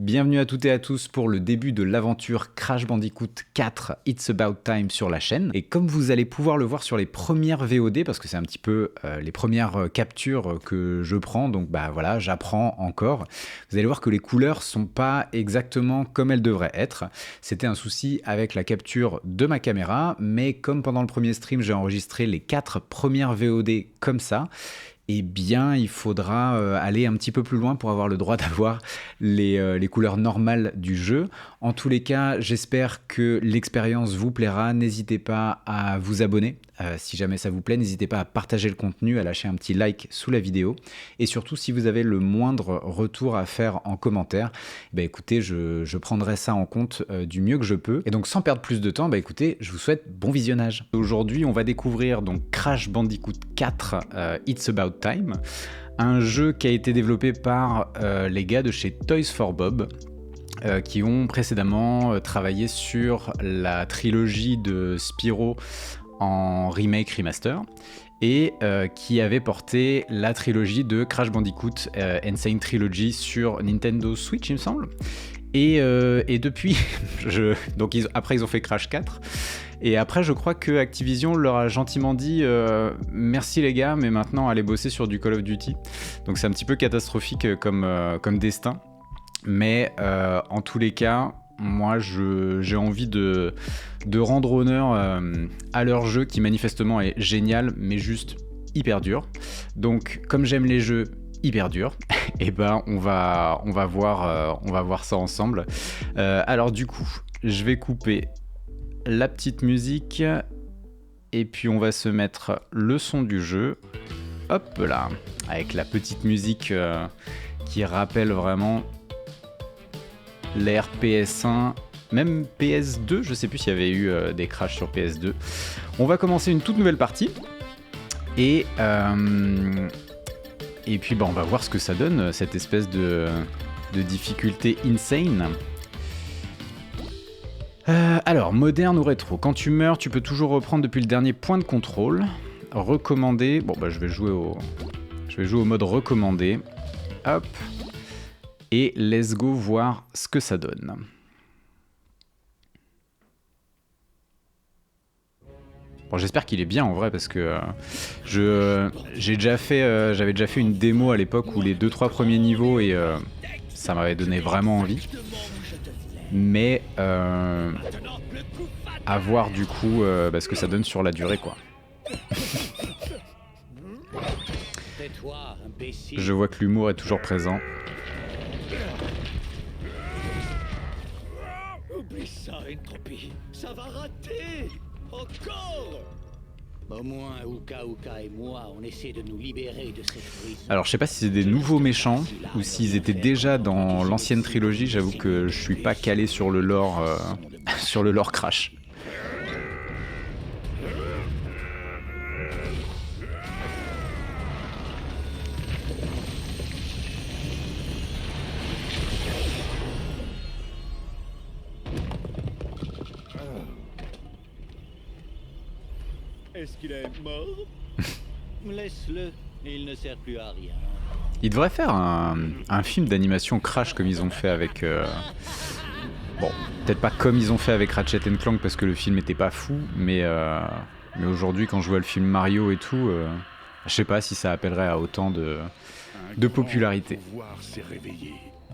Bienvenue à toutes et à tous pour le début de l'aventure Crash Bandicoot 4 It's About Time sur la chaîne. Et comme vous allez pouvoir le voir sur les premières VOD, parce que c'est un petit peu les premières captures que je prends, donc bah voilà, j'apprends encore. Vous allez voir que les couleurs sont pas exactement comme elles devraient être. C'était un souci avec la capture de ma caméra, mais comme pendant le premier stream j'ai enregistré les 4 premières VOD comme ça, eh bien, il faudra aller un petit peu plus loin pour avoir le droit d'avoir les couleurs normales du jeu. En tous les cas, j'espère que l'expérience vous plaira. N'hésitez pas à vous abonner. Si jamais ça vous plaît, n'hésitez pas à partager le contenu, à lâcher un petit like sous la vidéo. Et surtout, si vous avez le moindre retour à faire en commentaire, bah écoutez, je prendrai ça en compte du mieux que je peux. Et donc, sans perdre plus de temps, bah écoutez, je vous souhaite bon visionnage. Aujourd'hui, on va découvrir donc Crash Bandicoot 4 It's About Time, un jeu qui a été développé par les gars de chez Toys for Bob, qui ont précédemment travaillé sur la trilogie de Spyro en remake remaster et qui avait porté la trilogie de Crash Bandicoot Insane Trilogy sur Nintendo Switch, il me semble. Et depuis, donc après ils ont fait Crash 4. Et après, je crois que Activision leur a gentiment dit merci les gars, mais maintenant allez bosser sur du Call of Duty. Donc c'est un petit peu catastrophique comme destin. Mais en tous les cas, moi j'ai envie de rendre honneur à leur jeu qui manifestement est génial, mais juste hyper dur. Donc comme j'aime les jeux hyper durs, et ben on va voir ça ensemble. Alors du coup, je vais couper la petite musique et puis on va se mettre le son du jeu, hop là, avec la petite musique qui rappelle vraiment l'ère PS1, même PS2, je sais plus s'il y avait eu des crashs sur PS2. On va commencer une toute nouvelle partie et puis bah, on va voir ce que ça donne, cette espèce de difficulté insane. Alors, moderne ou rétro. Quand tu meurs, tu peux toujours reprendre depuis le dernier point de contrôle. Recommandé. Bon, bah, je vais jouer au mode recommandé. Hop. Et let's go voir ce que ça donne. Bon, j'espère qu'il est bien en vrai parce que j'avais déjà fait une démo à l'époque où les 2-3 premiers niveaux et ça m'avait donné vraiment envie. Mais à voir du coup ce que ça donne sur la durée quoi. Je vois que l'humour est toujours présent. Oublie ça, Entropy. Ça va rater. Encore. Au moins, Uka et moi, on essaie de nous libérer de cette prison. Alors, je sais pas si c'est des nouveaux méchants ou s'ils étaient déjà dans l'ancienne trilogie. J'avoue que je suis pas calé sur le lore, Crash. Est-ce qu'il est mort? Laisse-le, il ne sert plus à rien. Ils devraient faire un film d'animation Crash comme ils ont fait avec... Bon, peut-être pas comme ils ont fait avec Ratchet & Clank parce que le film était pas fou, mais aujourd'hui quand je vois le film Mario et tout, je sais pas si ça appellerait à autant de popularité.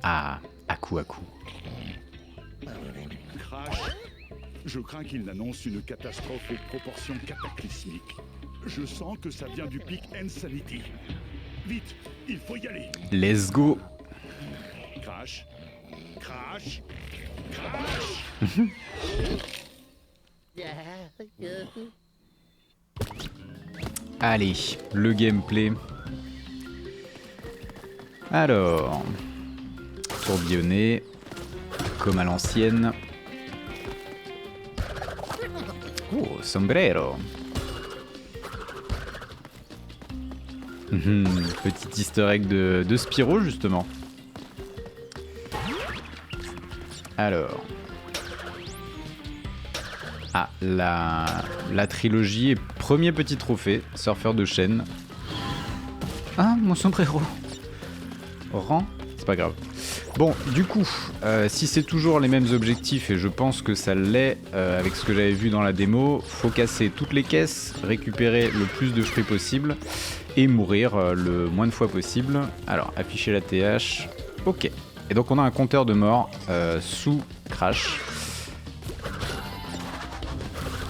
Ah, à coup. Crash, je crains qu'il n'annonce une catastrophe aux proportions cataclysmiques. Je sens que ça vient du pic Insanity. Vite, il faut y aller. Let's go. Crash. Allez, le gameplay. Alors, tourbillonner, comme à l'ancienne. Oh, sombrero. Petit easter egg de Spyro, justement. Alors. Ah, la trilogie est premier petit trophée, surfeur de chaîne. Ah, mon sombrero. Rang, c'est pas grave. Bon, du coup, si c'est toujours les mêmes objectifs, et je pense que ça l'est avec ce que j'avais vu dans la démo, faut casser toutes les caisses, récupérer le plus de fruits possible, et mourir le moins de fois possible. Alors, afficher la TH, ok. Et donc on a un compteur de mort sous Crash.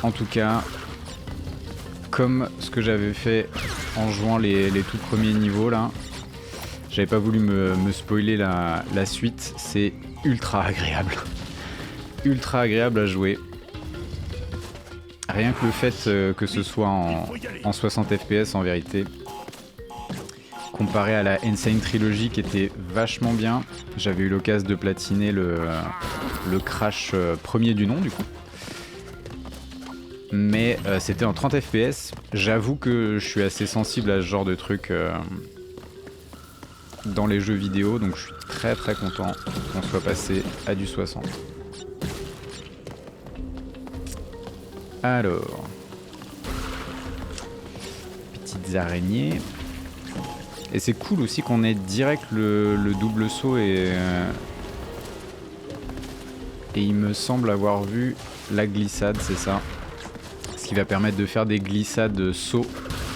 En tout cas, comme ce que j'avais fait en jouant les tout premiers niveaux là, j'avais pas voulu me spoiler la suite, c'est ultra agréable. Ultra agréable à jouer. Rien que le fait que ce soit en 60 FPS en vérité, comparé à la Insane Trilogy qui était vachement bien. J'avais eu l'occasion de platiner le Crash premier du nom du coup. Mais c'était en 30 FPS. J'avoue que je suis assez sensible à ce genre de truc dans les jeux vidéo, donc je suis très très content qu'on soit passé à du 60. Alors, petites araignées. Et c'est cool aussi qu'on ait direct le double saut et il me semble avoir vu la glissade, c'est ça. Ce qui va permettre de faire des glissades saut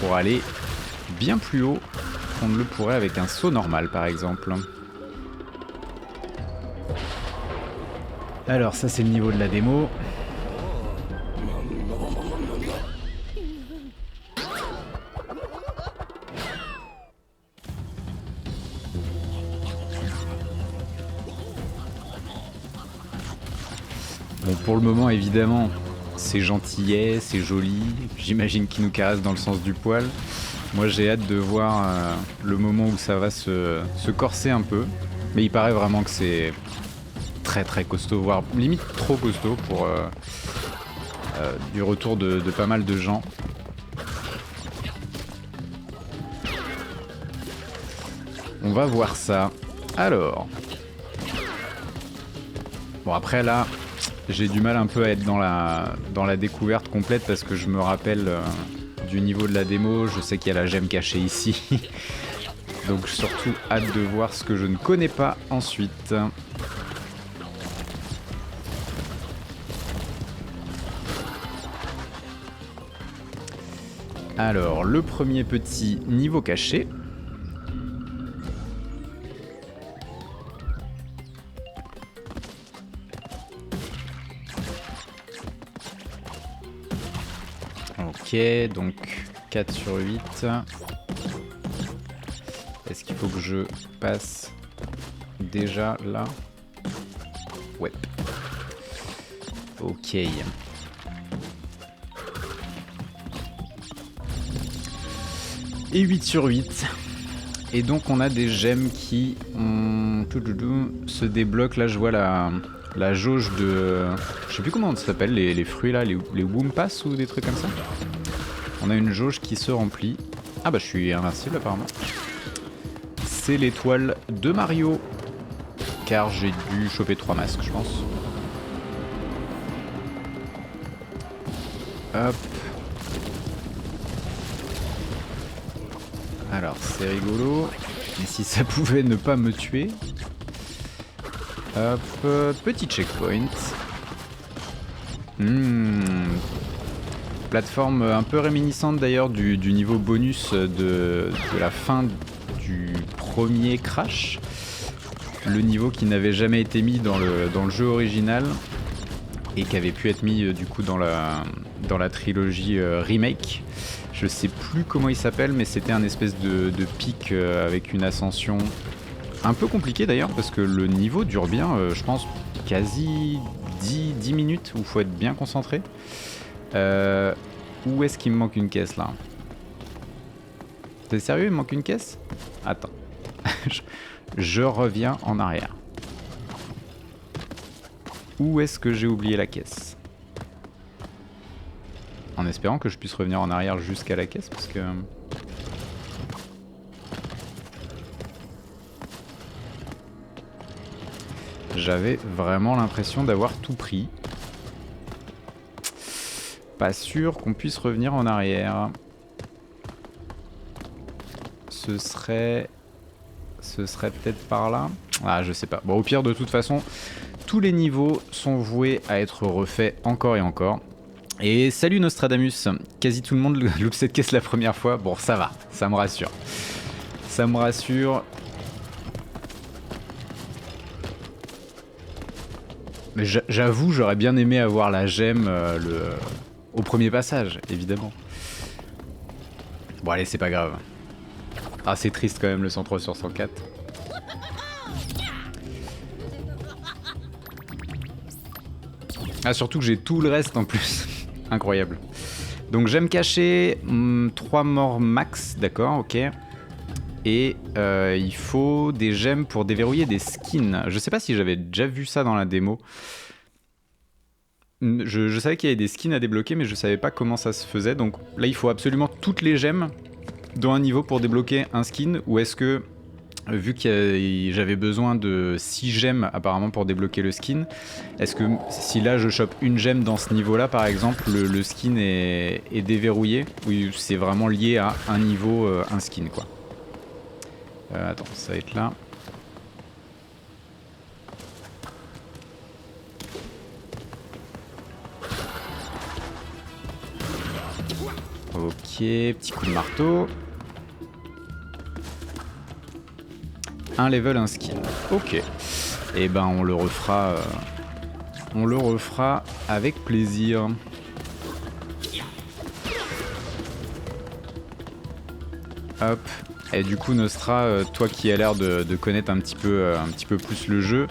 pour aller bien plus haut qu'on ne le pourrait avec un saut normal par exemple. Alors ça c'est le niveau de la démo. Bon, pour le moment, évidemment, c'est gentillet, c'est joli. J'imagine qu'il nous caresse dans le sens du poil. Moi, j'ai hâte de voir le moment où ça va se corser un peu. Mais il paraît vraiment que c'est très très costaud, voire limite trop costaud pour du retour de pas mal de gens. On va voir ça. Alors. Bon, après là... J'ai du mal un peu à être dans la découverte complète parce que je me rappelle du niveau de la démo, je sais qu'il y a la gemme cachée ici. Donc surtout hâte de voir ce que je ne connais pas ensuite. Alors, le premier petit niveau caché. Ok, donc 4 sur 8. Est-ce qu'il faut que je passe déjà là? Ouais. Ok. Et 8 sur 8. Et donc on a des gemmes qui se débloquent. Là je vois la jauge de... Je sais plus comment ça s'appelle, les fruits là, les Wumpas ou des trucs comme ça. On a une jauge qui se remplit. Ah bah je suis invincible apparemment. C'est l'étoile de Mario. Car j'ai dû choper 3 masques je pense. Hop. Alors c'est rigolo. Et si ça pouvait ne pas me tuer. Hop, petit checkpoint. Plateforme un peu réminiscente d'ailleurs du niveau bonus de la fin du premier Crash. Le niveau qui n'avait jamais été mis dans le jeu original et qui avait pu être mis du coup dans la trilogie remake. Je sais plus comment il s'appelle, mais c'était un espèce de pic avec une ascension un peu compliquée d'ailleurs, parce que le niveau dure bien, je pense, quasi 10 minutes, où il faut être bien concentré. Où est-ce qu'il me manque une caisse là? T'es sérieux, il me manque une caisse? Attends. Je reviens en arrière. Où est-ce que j'ai oublié la caisse? En espérant que je puisse revenir en arrière jusqu'à la caisse, parce que... J'avais vraiment l'impression d'avoir tout pris. Pas sûr qu'on puisse revenir en arrière. Ce serait Ce serait peut-être par là. Ah, je sais pas. Bon, au pire, de toute façon, tous les niveaux sont voués à être refaits encore et encore. Et salut Nostradamus. Quasi tout le monde loupe cette caisse la première fois. Bon, ça va, ça me rassure. Ça me rassure. Mais j'avoue, j'aurais bien aimé avoir la gemme au premier passage, évidemment. Bon, allez, c'est pas grave. Ah, c'est triste quand même le 103 sur 104. Ah, surtout que j'ai tout le reste en plus. Incroyable. Donc, j'aime cacher 3 morts max, d'accord, ok. Et il faut des gemmes pour déverrouiller des skins. Je sais pas si j'avais déjà vu ça dans la démo. Je savais qu'il y avait des skins à débloquer, mais je savais pas comment ça se faisait. Donc là, il faut absolument toutes les gemmes dans un niveau pour débloquer un skin. Ou est-ce que, vu que j'avais besoin de 6 gemmes apparemment pour débloquer le skin, est-ce que si là je chope une gemme dans ce niveau-là, par exemple, le skin est déverrouillé? Ou c'est vraiment lié à un niveau, un skin, quoi. Attends, ça va être là. Ok, petit coup de marteau. Un level, un skin. Ok. Et ben on le refera. On le refera avec plaisir. Hop. Et du coup Nostra, toi qui as l'air de connaître un petit peu plus le jeu,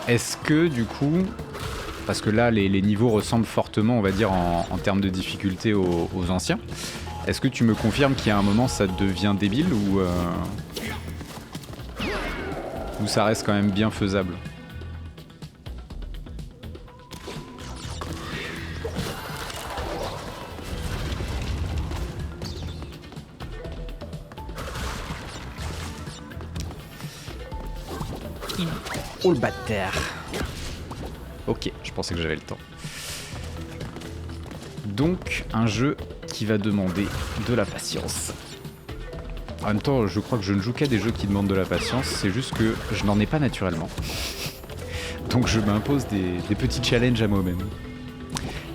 est-ce que du coup, parce que là les niveaux ressemblent fortement, on va dire, en termes de difficulté aux anciens, est-ce que tu me confirmes qu'il y a un moment ça devient débile ou ça reste quand même bien faisable? Oh le bâtard. Ok, je pensais que j'avais le temps. Donc, un jeu qui va demander de la patience. En même temps, je crois que je ne joue qu'à des jeux qui demandent de la patience, c'est juste que je n'en ai pas naturellement. Donc je m'impose des petits challenges à moi-même.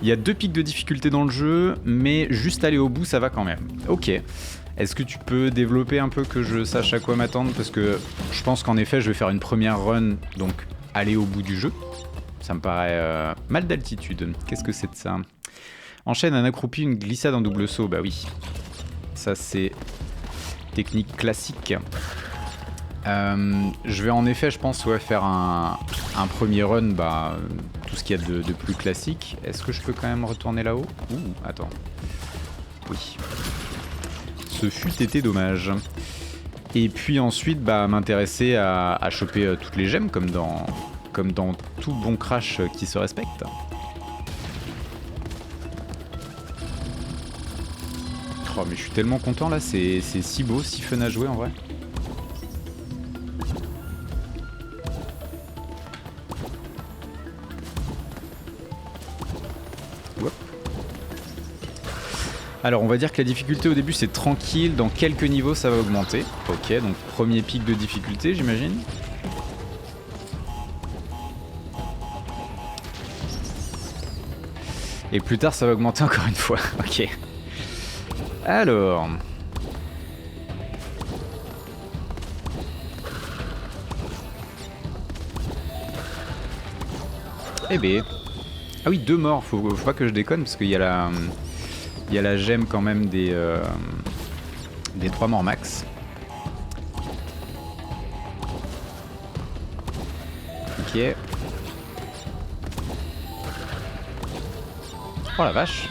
Il y a 2 pics de difficulté dans le jeu, mais juste aller au bout, ça va quand même. Ok. Est-ce que tu peux développer un peu que je sache à quoi m'attendre? Parce que je pense qu'en effet, je vais faire une première run, donc aller au bout du jeu. Ça me paraît mal d'altitude. Qu'est-ce que c'est de ça? Enchaîne un accroupi, une glissade en double saut. Bah oui. Ça, c'est technique classique. Je vais en effet, je pense, ouais, faire un premier run, bah, tout ce qu'il y a de plus classique. Est-ce que je peux quand même retourner là-haut? Ouh, attends. Oui. Ce fut été dommage. Et puis ensuite, bah, m'intéresser à choper toutes les gemmes, comme dans tout bon crash qui se respecte. Oh, mais je suis tellement content là, c'est si beau, si fun à jouer en vrai. Hop. Alors on va dire que la difficulté au début c'est tranquille, dans quelques niveaux ça va augmenter. Ok, donc premier pic de difficulté j'imagine. Et plus tard ça va augmenter encore une fois, ok. Alors... Eh ben... Ah oui, 2 morts, faut pas que je déconne parce qu'il y a la gemme quand même des 3 morts max. Ok. Oh la vache.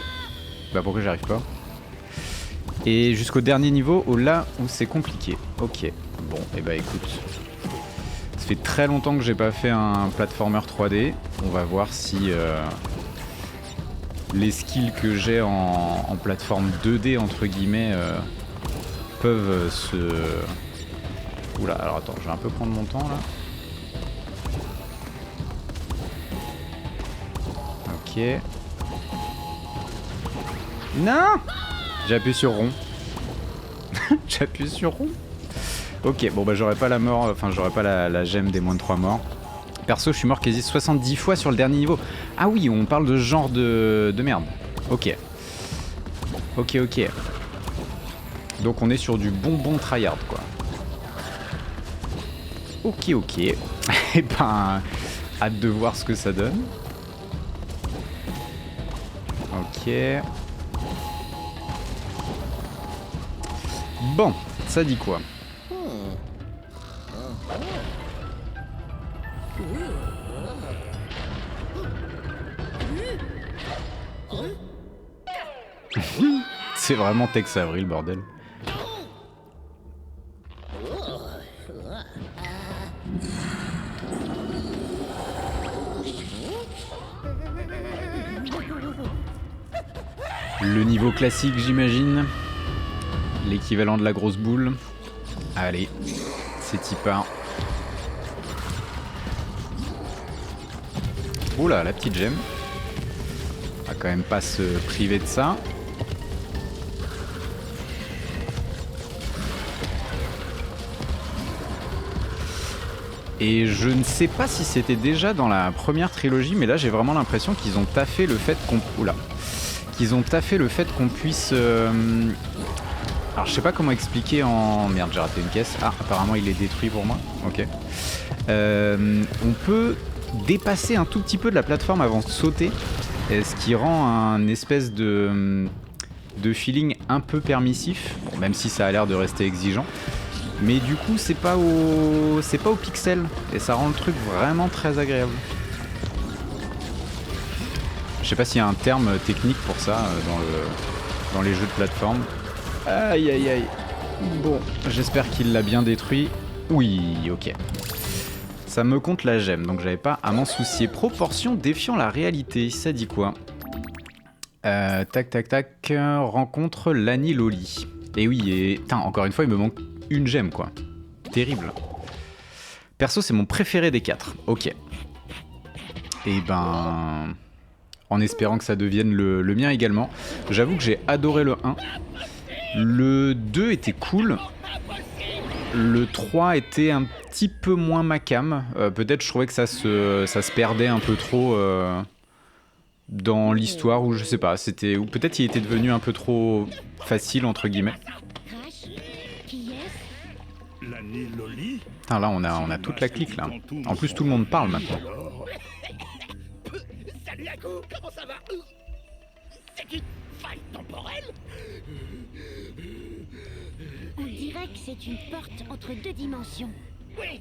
Bah pourquoi j'arrive pas? Et jusqu'au dernier niveau, là où c'est compliqué. Ok. Bon, et bah écoute. Ça fait très longtemps que j'ai pas fait un platformer 3D. On va voir si les skills que j'ai en plateforme 2D entre guillemets peuvent se... Oula, alors attends, je vais un peu prendre mon temps là. Ok. Non! J'ai appuyé sur rond. J'appuie sur rond. Ok, bon bah j'aurais pas la mort, enfin j'aurais pas la gemme des moins de 3 morts. Perso, je suis mort quasi 70 fois sur le dernier niveau. Ah oui, on parle de ce genre de merde. Ok. Ok. Donc on est sur du bon tryhard quoi. Ok. Et ben, hâte de voir ce que ça donne. Ok. Bon, ça dit quoi? C'est vraiment Tex Avery, le bordel. Le niveau classique, j'imagine. L'équivalent de la grosse boule. Allez, c'est y part. Oula, la petite gemme. On va quand même pas se priver de ça. Et je ne sais pas si c'était déjà dans la première trilogie, mais là j'ai vraiment l'impression qu'ils ont taffé le fait qu'on... Oula. Qu'ils ont taffé le fait qu'on puisse... Alors je sais pas comment expliquer en... Merde, j'ai raté une caisse. Ah, apparemment il est détruit pour moi. Ok. On peut dépasser un tout petit peu de la plateforme avant de sauter, ce qui rend un espèce de feeling un peu permissif, bon, même si ça a l'air de rester exigeant. Mais du coup c'est pas au pixel et ça rend le truc vraiment très agréable. Je sais pas s'il y a un terme technique pour ça dans les jeux de plateforme. Aïe. Bon, j'espère qu'il l'a bien détruit. Oui, ok. Ça me compte la gemme, donc j'avais pas à m'en soucier. Proportion défiant la réalité, ça dit quoi? Tac, rencontre Lani Loli. Et oui, et... Tain, encore une fois, il me manque une gemme, quoi. Terrible. Perso, c'est mon préféré des 4. Ok. Et ben... En espérant que ça devienne le mien également. J'avoue que j'ai adoré le 1. Le 2 était cool. Le 3 était un petit peu moins ma cam. Peut-être je trouvais que ça se perdait un peu trop dans l'histoire, ou je sais pas. Ou peut-être il était devenu un peu trop facile, entre guillemets. Putain, là on a toute la clique là. En plus tout le monde parle maintenant. Salut Aku, comment ça va? C'est une faille temporelle? On dirait que c'est une porte entre deux dimensions. Oui,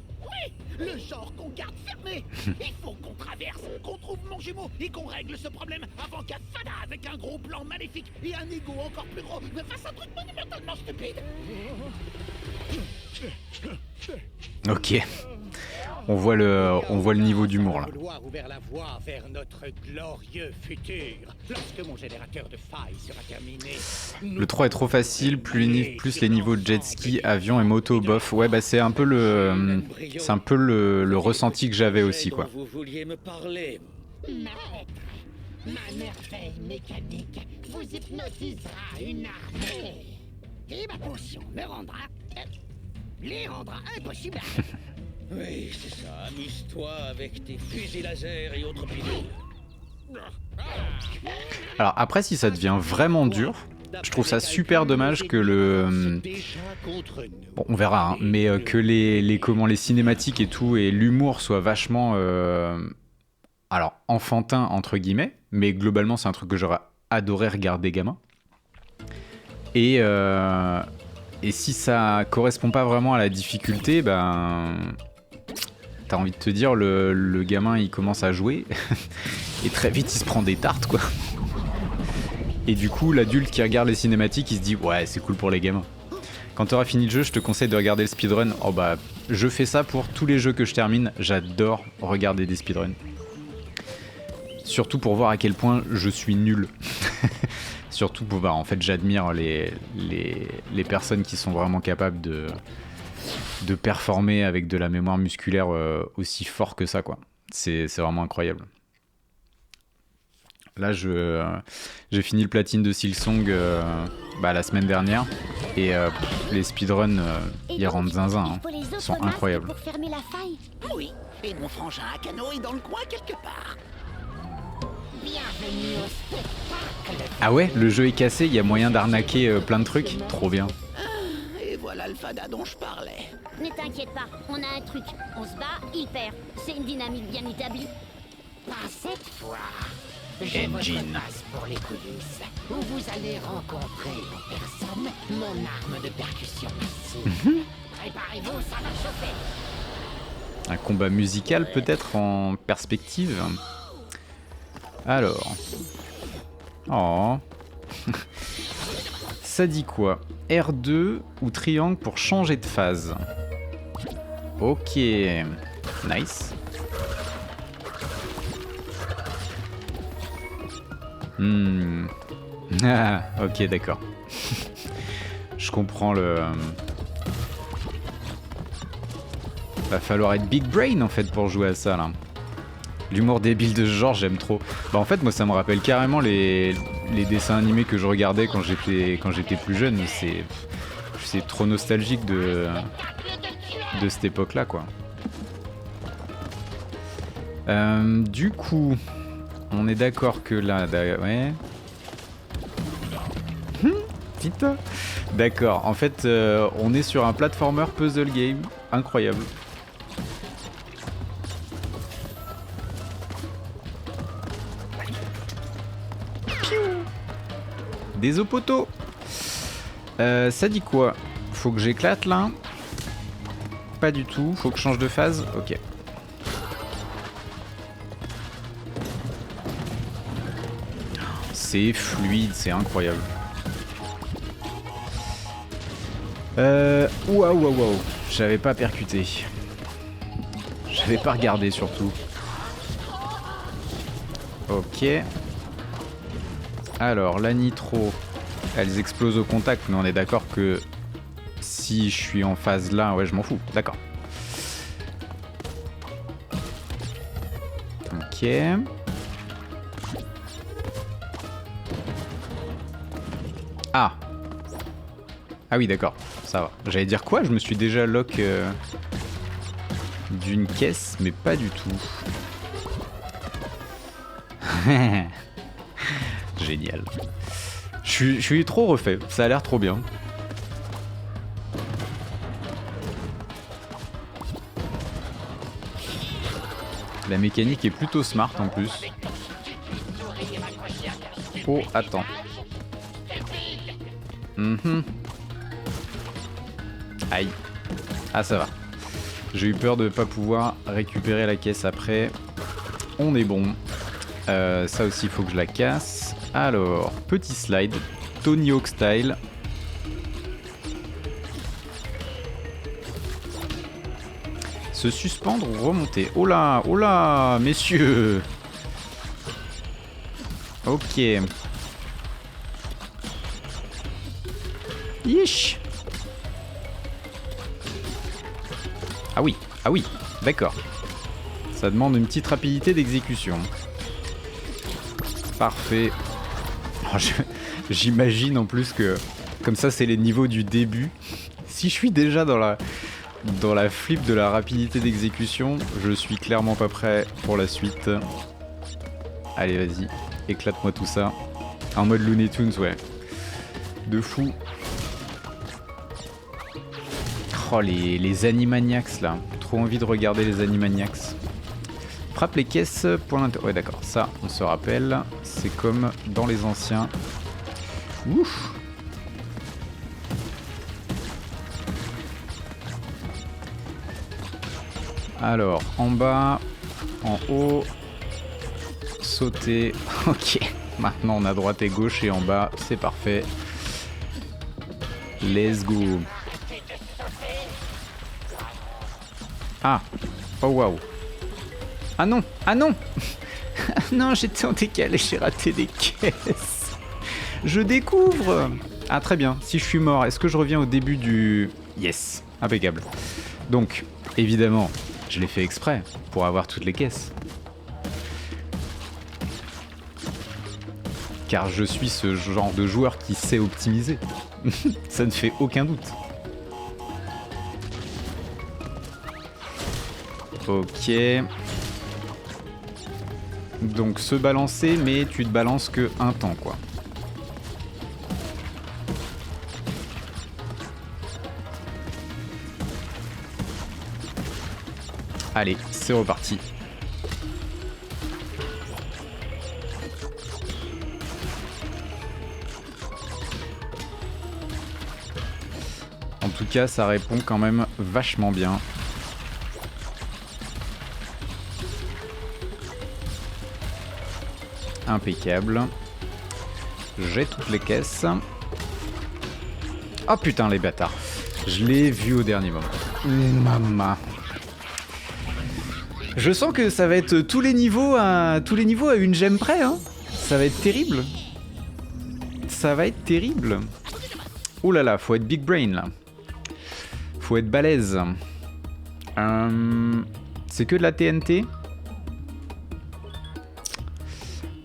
le genre qu'on garde fermé. Il faut qu'on traverse, qu'on trouve mon jumeau et qu'on règle ce problème avant qu'Afada, avec un gros plan maléfique et un ego encore plus gros, me fasse un truc monumentalement stupide. Ok. On voit le niveau d'humour là. Vouloir ouvert la voie vers notre glorieux futur. Lorsque mon générateur de failles sera terminé. Le 3 est trop facile, plus les niveaux de jet ski, avion et moto bof. Ouais, bah c'est un peu le ressenti que j'avais aussi quoi. Vous vouliez me parler. Maître, ma merveille mécanique vous hypnotisera une armée. Et ma potion me rendra... les rendra impossibles. Oui, c'est ça. Amuse-toi avec tes fusils laser et autres pilules. Alors après, si ça devient vraiment dur, je trouve ça super dommage que le... Bon, on verra, hein, mais que les cinématiques et tout, et l'humour soient vachement... alors, enfantin, entre guillemets, mais globalement, c'est un truc que j'aurais adoré regarder gamin. Et si ça correspond pas vraiment à la difficulté, ben... T'as envie de te dire, le gamin il commence à jouer et très vite il se prend des tartes quoi. Et du coup l'adulte qui regarde les cinématiques il se dit ouais c'est cool pour les gamins. Quand t'auras fini le jeu je te conseille de regarder le speedrun. Oh bah je fais ça pour tous les jeux que je termine, j'adore regarder des speedruns. Surtout pour voir à quel point je suis nul. Surtout pour en fait j'admire les personnes qui sont vraiment capables de performer avec de la mémoire musculaire aussi fort que ça quoi. C'est vraiment incroyable. Là, j'ai fini le platine de Silksong la semaine dernière. Et les speedruns, ils rendent zinzin. Hein. Ils sont incroyables. Pour fermer la faille. Oui, et mon frangin Akano est dans le coin quelque part. Bienvenue au spectacle. Ah ouais, le jeu est cassé, il y a moyen d'arnaquer plein de trucs. Trop bien. Et voilà le fada dont je parlais. Ne t'inquiète pas, on a un truc. On se bat, il perd. C'est une dynamique bien établie. Pas cette fois. J'ai votre passe pour les coulisses, où vous allez rencontrer en personne mon arme de percussion massive. Préparez-vous, ça va chauffer. Un combat musical peut-être en perspective. Alors. Oh. Ça dit quoi? R2 ou triangle pour changer de phase? Ok. Nice. Ah, ok, d'accord. Je comprends le... Va falloir être big brain en fait pour jouer à ça là. L'humour débile de ce genre, j'aime trop. Bah en fait, moi ça me rappelle carrément les dessins animés que je regardais quand j'étais plus jeune. C'est trop nostalgique de cette époque-là, quoi. Du coup, on est d'accord que là... Ouais. Putain. D'accord, en fait, on est sur un platformer puzzle game. Incroyable. Des opotos. Ça dit quoi? Faut que j'éclate là? Pas du tout. Faut que je change de phase? Ok. C'est fluide, c'est incroyable. Waouh. J'avais pas percuté. J'avais pas regardé surtout. Ok. Alors, la nitro, elles explosent au contact, mais on est d'accord que si je suis en phase là, ouais, je m'en fous. D'accord. Ok. Ah. Ah oui, d'accord. Ça va. J'allais dire quoi? Je me suis déjà lock d'une caisse, mais pas du tout. Génial. Je suis trop refait, ça a l'air trop bien. La mécanique est plutôt smart en plus. Oh, attends. Aïe. Ah, ça va. J'ai eu peur de ne pas pouvoir récupérer la caisse après. On est bon. Ça aussi, il faut que je la casse. Alors, petit slide. Tony Hawk style. Se suspendre ou remonter. Oh là, messieurs. Ok. Yish. Ah oui, d'accord. Ça demande une petite rapidité d'exécution. Parfait. Oh, j'imagine en plus que, comme ça c'est les niveaux du début, si je suis déjà dans la flip de la rapidité d'exécution, je suis clairement pas prêt pour la suite. Allez, vas-y, éclate-moi tout ça. En mode Looney Tunes, ouais. De fou. Oh, les Animaniacs là. Trop envie de regarder les Animaniacs. Frappe les caisses, point d'inter... Ouais, d'accord, ça, on se rappelle. C'est comme dans les anciens. Ouf. Alors, en bas, en haut, sauter. Ok, maintenant on a droite et gauche et en bas, c'est parfait. Let's go. Ah, oh waouh. Ah non, ah non. Non, j'étais en décalé, j'ai raté des caisses. Je découvre. Ah très bien, si je suis mort, est-ce que je reviens au début du... Yes, impeccable. Donc, évidemment, je l'ai fait exprès, pour avoir toutes les caisses. Car je suis ce genre de joueur qui sait optimiser. Ça ne fait aucun doute. Ok. Donc se balancer, mais tu te balances que un temps, quoi. Allez, c'est reparti. En tout cas, ça répond quand même vachement bien. Impeccable. J'ai toutes les caisses. Oh putain, les bâtards. Je l'ai vu au dernier moment. Maman. Je sens que ça va être tous les niveaux à une gemme près, hein. Ça va être terrible. Ça va être terrible. Oh là là, faut être big brain là. Faut être balèze. C'est que de la TNT.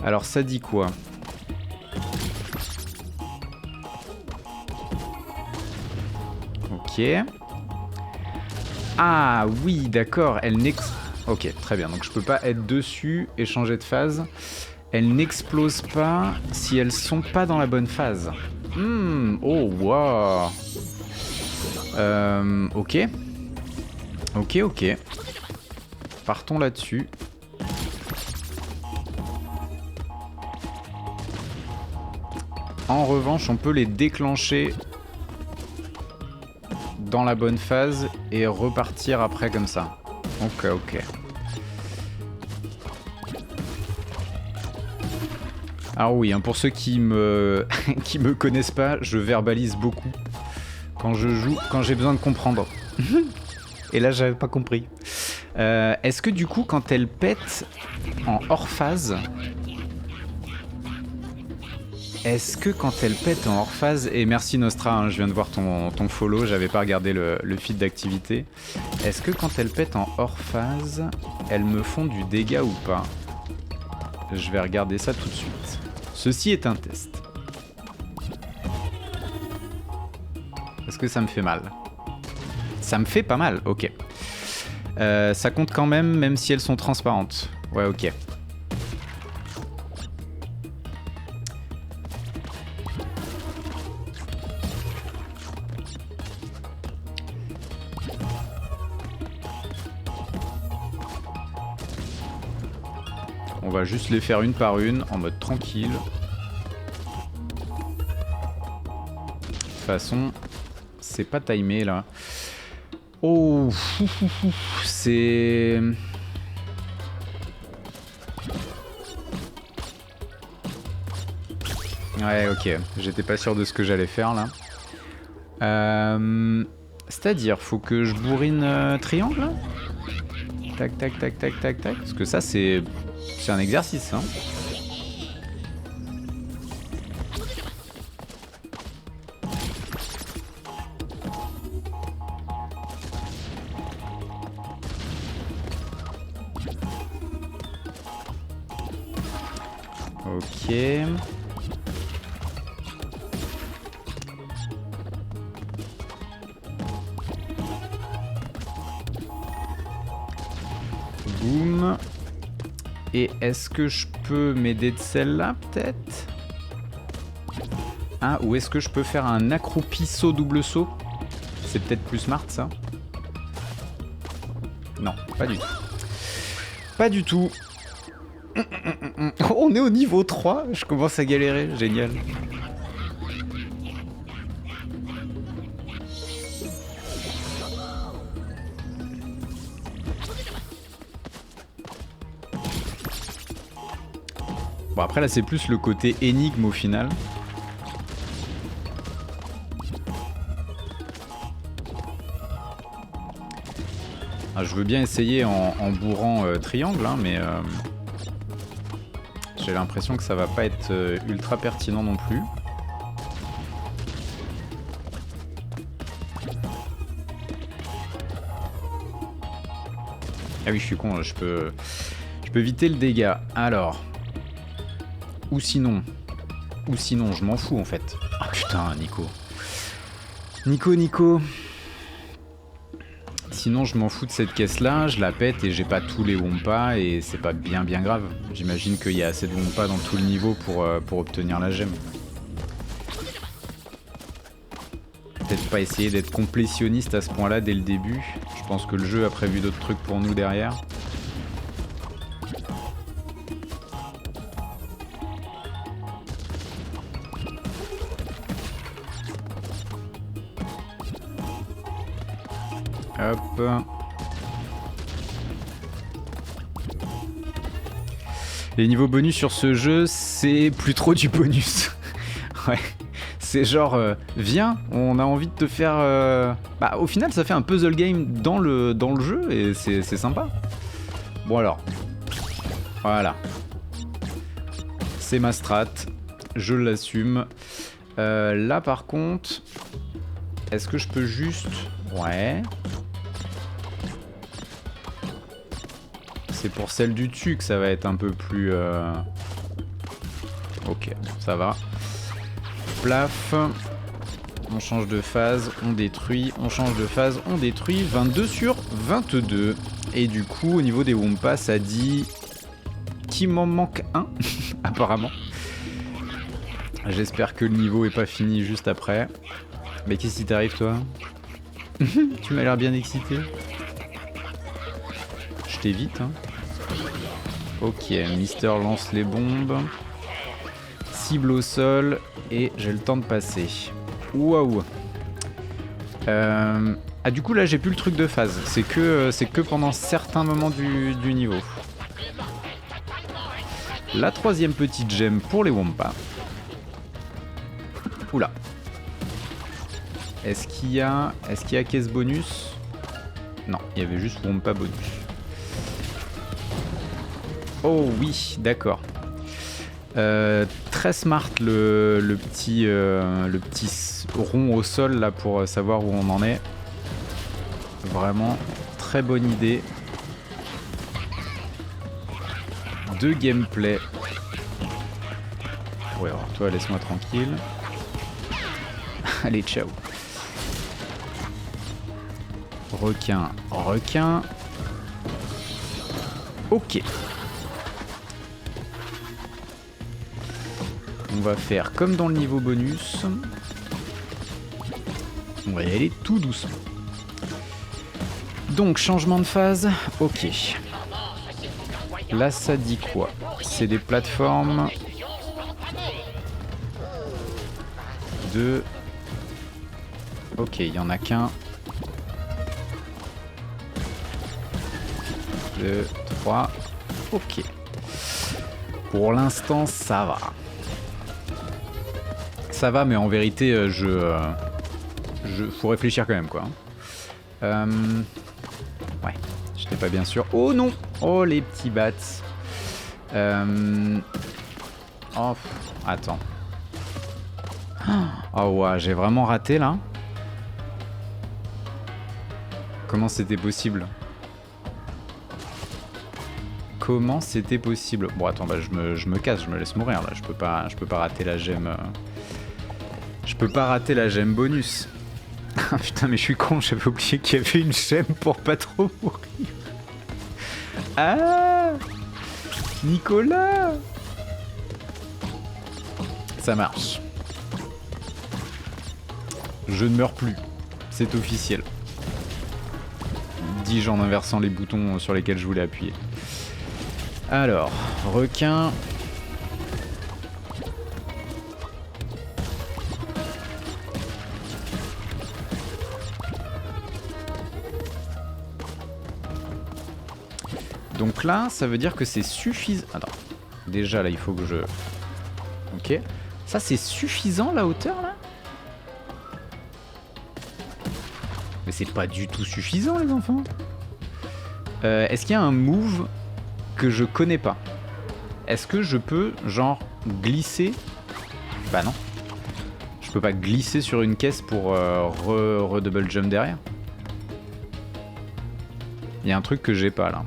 Alors ça dit quoi? Ok. Ah oui, d'accord, elle n'ex... Ok, très bien, donc je peux pas être dessus et changer de phase. Elles n'explosent pas si elles sont pas dans la bonne phase. Oh, wow. Ok. Ok. Partons là-dessus. En revanche, on peut les déclencher dans la bonne phase et repartir après comme ça. Ok. Alors oui, hein, pour ceux qui me connaissent pas, je verbalise beaucoup quand je joue, quand j'ai besoin de comprendre. Et là, j'avais pas compris. Est-ce que du coup, quand elle pète en hors phase... Et merci Nostra, hein, je viens de voir ton follow, j'avais pas regardé le feed d'activité. Est-ce que quand elles pètent en hors phase, elles me font du dégât ou pas? Je vais regarder ça tout de suite. Ceci est un test. Est-ce que ça me fait mal? Ça me fait pas mal, ok. Ça compte quand même si elles sont transparentes. Ouais, ok. On va juste les faire une par une, en mode tranquille. De toute façon, c'est pas timé là. Oh, c'est... Ouais, ok. J'étais pas sûr de ce que j'allais faire là. C'est-à-dire, faut que je bourrine triangle là. Tac. Parce que ça, c'est un exercice, hein. Ok. Boum. Et est-ce que je peux m'aider de celle-là, peut-être? Ah, ou est-ce que je peux faire un accroupi saut double saut? C'est peut-être plus smart, ça? Non, pas du tout. Pas du tout. On est au niveau 3, je commence à galérer, génial. Bon, après là c'est plus le côté énigme au final. Ah, je veux bien essayer en bourrant triangle, hein, mais j'ai l'impression que ça va pas être ultra pertinent non plus. Ah oui, je suis con, je peux éviter le dégât. Alors... Ou sinon, Ou sinon, je m'en fous en fait. Ah putain, Nico. Nico. Sinon, je m'en fous de cette caisse-là, je la pète et j'ai pas tous les Wumpas et c'est pas bien grave. J'imagine qu'il y a assez de Wumpas dans tout le niveau pour obtenir la gemme. Peut-être pas essayer d'être complétionniste à ce point-là dès le début. Je pense que le jeu a prévu d'autres trucs pour nous derrière. Hop. Les niveaux bonus sur ce jeu, c'est plus trop du bonus. Ouais. C'est genre, viens, on a envie de te faire... Bah, au final, ça fait un puzzle game dans le jeu et c'est sympa. Bon alors. Voilà. C'est ma strat. Je l'assume. Là, par contre... Est-ce que je peux juste... Ouais... C'est pour celle du dessus que ça va être un peu plus... Ok, ça va. Plaf. On change de phase, on détruit. On change de phase, on détruit. 22 sur 22. Et du coup, au niveau des Wumpas, ça dit... qu'il m'en manque un, apparemment. J'espère que le niveau est pas fini juste après. Mais qu'est-ce qui t'arrive, toi? Tu m'as l'air bien excité. Je t'évite, hein. Ok, Mister lance les bombes. Cible au sol. Et j'ai le temps de passer. Waouh. Ah, du coup, là, j'ai plus le truc de phase. C'est que pendant certains moments du niveau. La troisième petite gemme pour les Wumpas. Oula. Est-ce qu'il y a caisse bonus? Non, il y avait juste Wumpa bonus. Oh oui, d'accord. Très smart le petit rond au sol là pour savoir où on en est. Vraiment très bonne idée de gameplay. Ouais, alors toi laisse-moi tranquille. Allez, ciao. Requin. Ok. On va faire comme dans le niveau bonus. On va y aller tout doucement. Donc, changement de phase. Ok. Là, ça dit quoi? C'est des plateformes de... Ok, il y en a qu'un. 2, 3. Ok. Pour l'instant, ça va. Ça va, mais en vérité, faut réfléchir quand même, quoi. Ouais, j'étais pas bien sûr. Oh non! Oh, les petits bats. Oh, attends. Oh, ouais, j'ai vraiment raté, là. Comment c'était possible? Comment c'était possible? Bon, attends, bah, je me casse, je me laisse mourir, là. Je peux pas rater la gemme... Je peux pas rater la gemme bonus. Ah putain, mais je suis con, j'avais oublié qu'il y avait une gemme pour pas trop mourir. Ah, Nicolas. Ça marche. Je ne meurs plus. C'est officiel. Dis-je en inversant les boutons sur lesquels je voulais appuyer. Alors, requin... Donc là, ça veut dire que c'est suffisant... Attends. Déjà, là, il faut que je... Ok. Ça, c'est suffisant, la hauteur, là? Mais c'est pas du tout suffisant, les enfants. Est-ce qu'il y a un move que je connais pas? Est-ce que je peux, genre, glisser? Bah non. Je peux pas glisser sur une caisse pour re-double jump derrière. Il y a un truc que j'ai pas, là.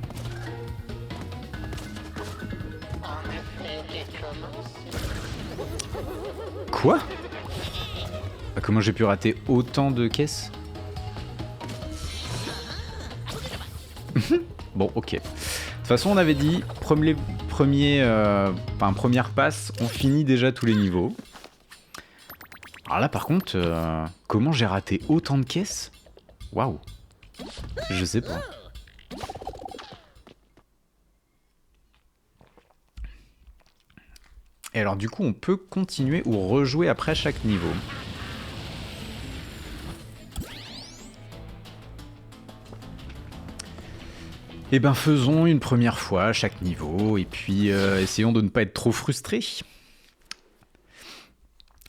Quoi? Comment j'ai pu rater autant de caisses? Bon, ok. De toute façon, on avait dit, première passe, on finit déjà tous les niveaux. Alors là, par contre, comment j'ai raté autant de caisses? Waouh. Je sais pas. Et alors du coup, on peut continuer ou rejouer après chaque niveau. Eh ben faisons une première fois chaque niveau, et puis essayons de ne pas être trop frustrés.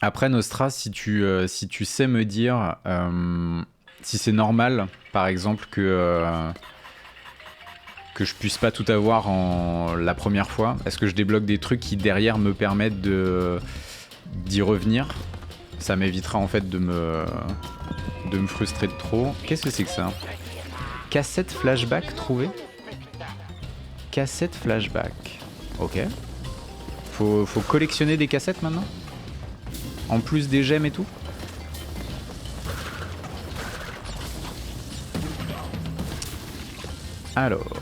Après Nostra, si tu sais me dire si c'est normal, par exemple, que je puisse pas tout avoir la première fois, est-ce que je débloque des trucs qui derrière me permettent d'y revenir? Ça m'évitera en fait de me frustrer de trop. Qu'est-ce que c'est que ça? Cassette flashback trouvée? Cassette flashback. Ok. Faut collectionner des cassettes maintenant? En plus des gemmes et tout? Alors.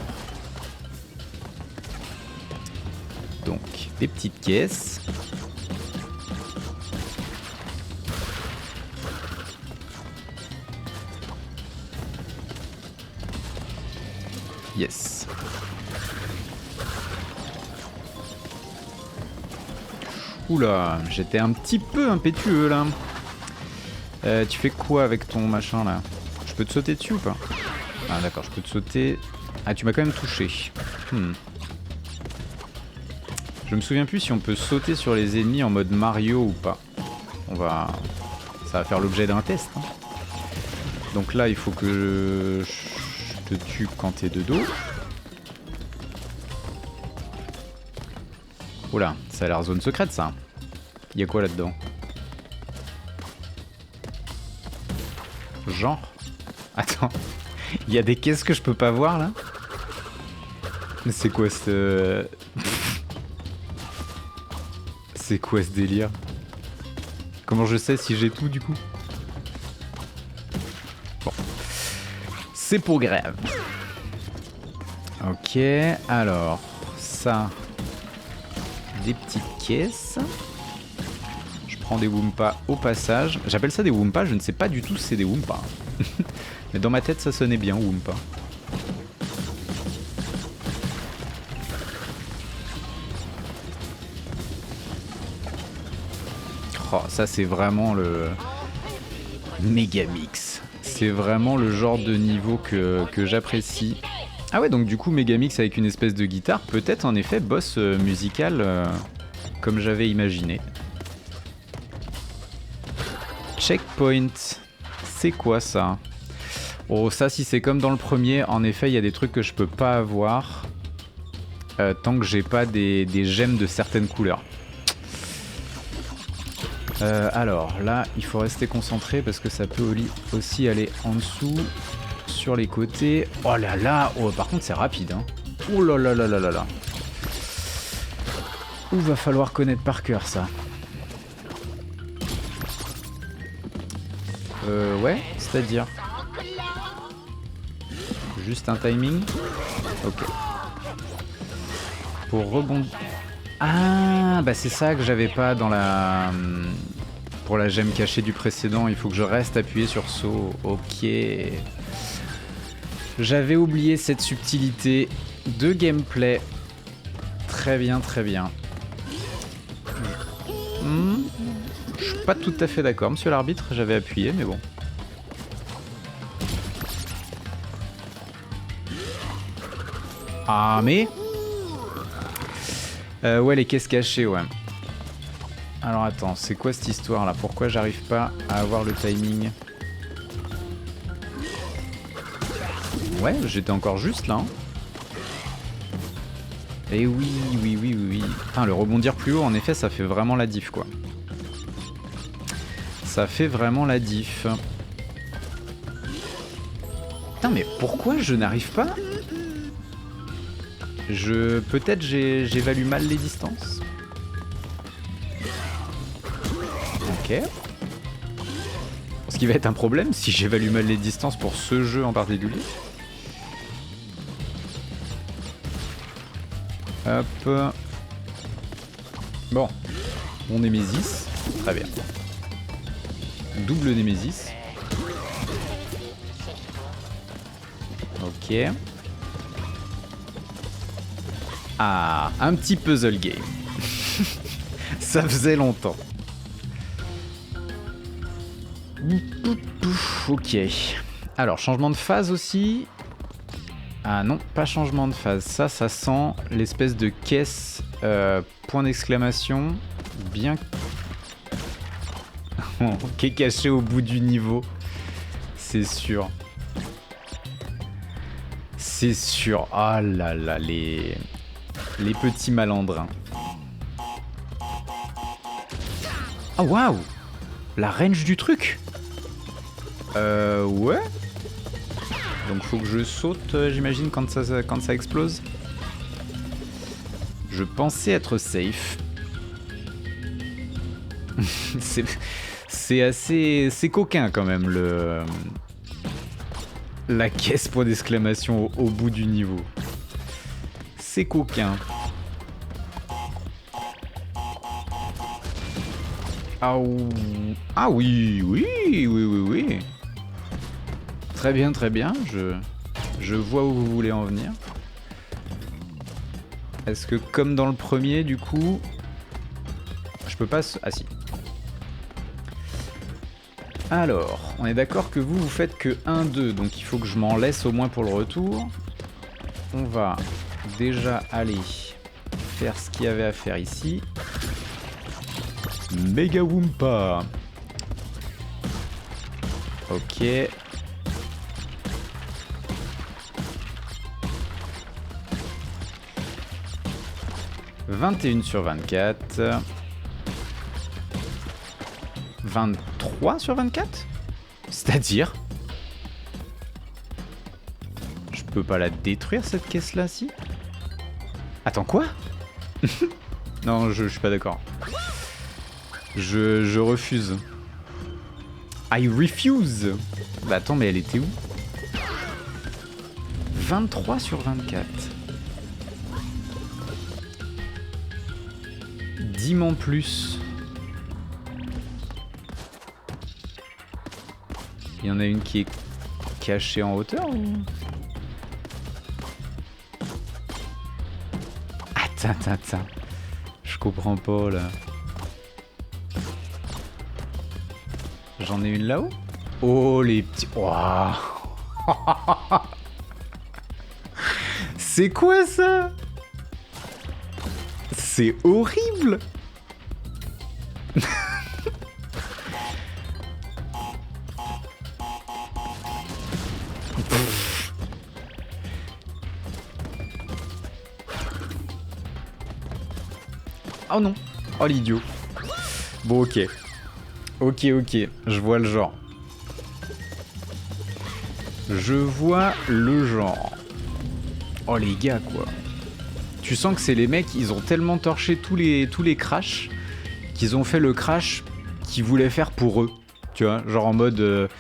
Donc, des petites caisses. Yes. Oula, j'étais un petit peu impétueux là. Tu fais quoi avec ton machin là? Je peux te sauter dessus ou pas? Ah d'accord, je peux te sauter. Ah, tu m'as quand même touché. Je me souviens plus si on peut sauter sur les ennemis en mode Mario ou pas. Ça va faire l'objet d'un test. Hein. Donc là, il faut que je te tue quand t'es de dos. Oula, ça a l'air zone secrète ça. Il y a quoi là-dedans? Genre? Attends, il y a des caisses que je peux pas voir là? C'est quoi ce... C'est quoi ce délire? Comment je sais si j'ai tout du coup? Bon. C'est pour grève. Ok, alors... Ça... Des petites caisses. Je prends des Wumpas au passage. J'appelle ça des Wumpas, je ne sais pas du tout si c'est des Wumpas. Mais dans ma tête ça sonnait bien, Wumpa. Oh, ça c'est vraiment le Megamix. C'est vraiment le genre de niveau que j'apprécie. Ah ouais, donc du coup Megamix avec une espèce de guitare, peut-être en effet boss musical comme j'avais imaginé. Checkpoint, c'est quoi ça? Oh, ça si c'est comme dans le premier, en effet il y a des trucs que je peux pas avoir tant que j'ai pas des gemmes de certaines couleurs. Alors là il faut rester concentré parce que ça peut aussi aller en dessous. Sur les côtés. Oh là là. Oh, par contre c'est rapide hein. Oh là là là là là là. Ouh, va falloir connaître par cœur ça. Ouais, c'est-à-dire juste un timing. Ok. Pour rebondir. Ah bah c'est ça que j'avais pas dans la... Pour la gemme cachée du précédent, il faut que je reste appuyé sur saut. Ok. J'avais oublié cette subtilité de gameplay. Très bien, très bien. Je suis pas tout à fait d'accord, monsieur l'arbitre, j'avais appuyé, mais bon. Ah, mais... ouais, les caisses cachées, ouais. Alors attends, c'est quoi cette histoire là? Pourquoi j'arrive pas à avoir le timing? Ouais, j'étais encore juste là. Hein. Et oui, oui, oui, oui, oui. Putain, le rebondir plus haut, en effet, ça fait vraiment la diff, quoi. Ça fait vraiment la diff. Putain, mais pourquoi je n'arrive pas? Peut-être j'évalue mal les distances. Ok. Ce qui va être un problème si j'évalue mal les distances pour ce jeu en particulier. Hop. Bon. Mon Némésis. Très bien. Double Némésis. Ok. Ah, un petit puzzle game. Ça faisait longtemps. Ok. Alors, changement de phase aussi. Ah non, pas changement de phase. Ça sent l'espèce de caisse point d'exclamation bien qui est caché au bout du niveau. C'est sûr. C'est sûr. Ah là là, les petits malandrins. Ah waouh, la range du truc. Ouais. Donc faut que je saute, j'imagine, quand ça explose. Je pensais être safe. c'est coquin quand même la caisse point d'exclamation au bout du niveau. C'est coquin. Ah oui. Très bien. Je vois où vous voulez en venir. Est-ce que comme dans le premier, du coup... Je peux pas... Ah si. Alors, on est d'accord que vous faites que 1-2, donc il faut que je m'en laisse au moins pour le retour. On va déjà aller faire ce qu'il y avait à faire ici. Mega Wumpa. Ok. « 21 sur 24. 23 sur 24 ? C'est-à-dire ? Je peux pas la détruire cette caisse-là, si ? Attends, quoi ? Non, je suis pas d'accord. Je refuse. I refuse. Bah attends, mais elle était où ? 23 sur 24. 10 en plus. Il y en a une qui est cachée en hauteur ou... Attends. Je comprends pas là. J'en ai une là-haut ? Oh les petits... Waouh. C'est quoi ça ? C'est horrible. Oh non. Oh l'idiot. Bon ok. Ok. Je vois le genre. Oh les gars quoi. Tu sens que c'est les mecs, ils ont tellement torché tous les crashs qu'ils ont fait le crash qu'ils voulaient faire pour eux. Tu vois, genre en mode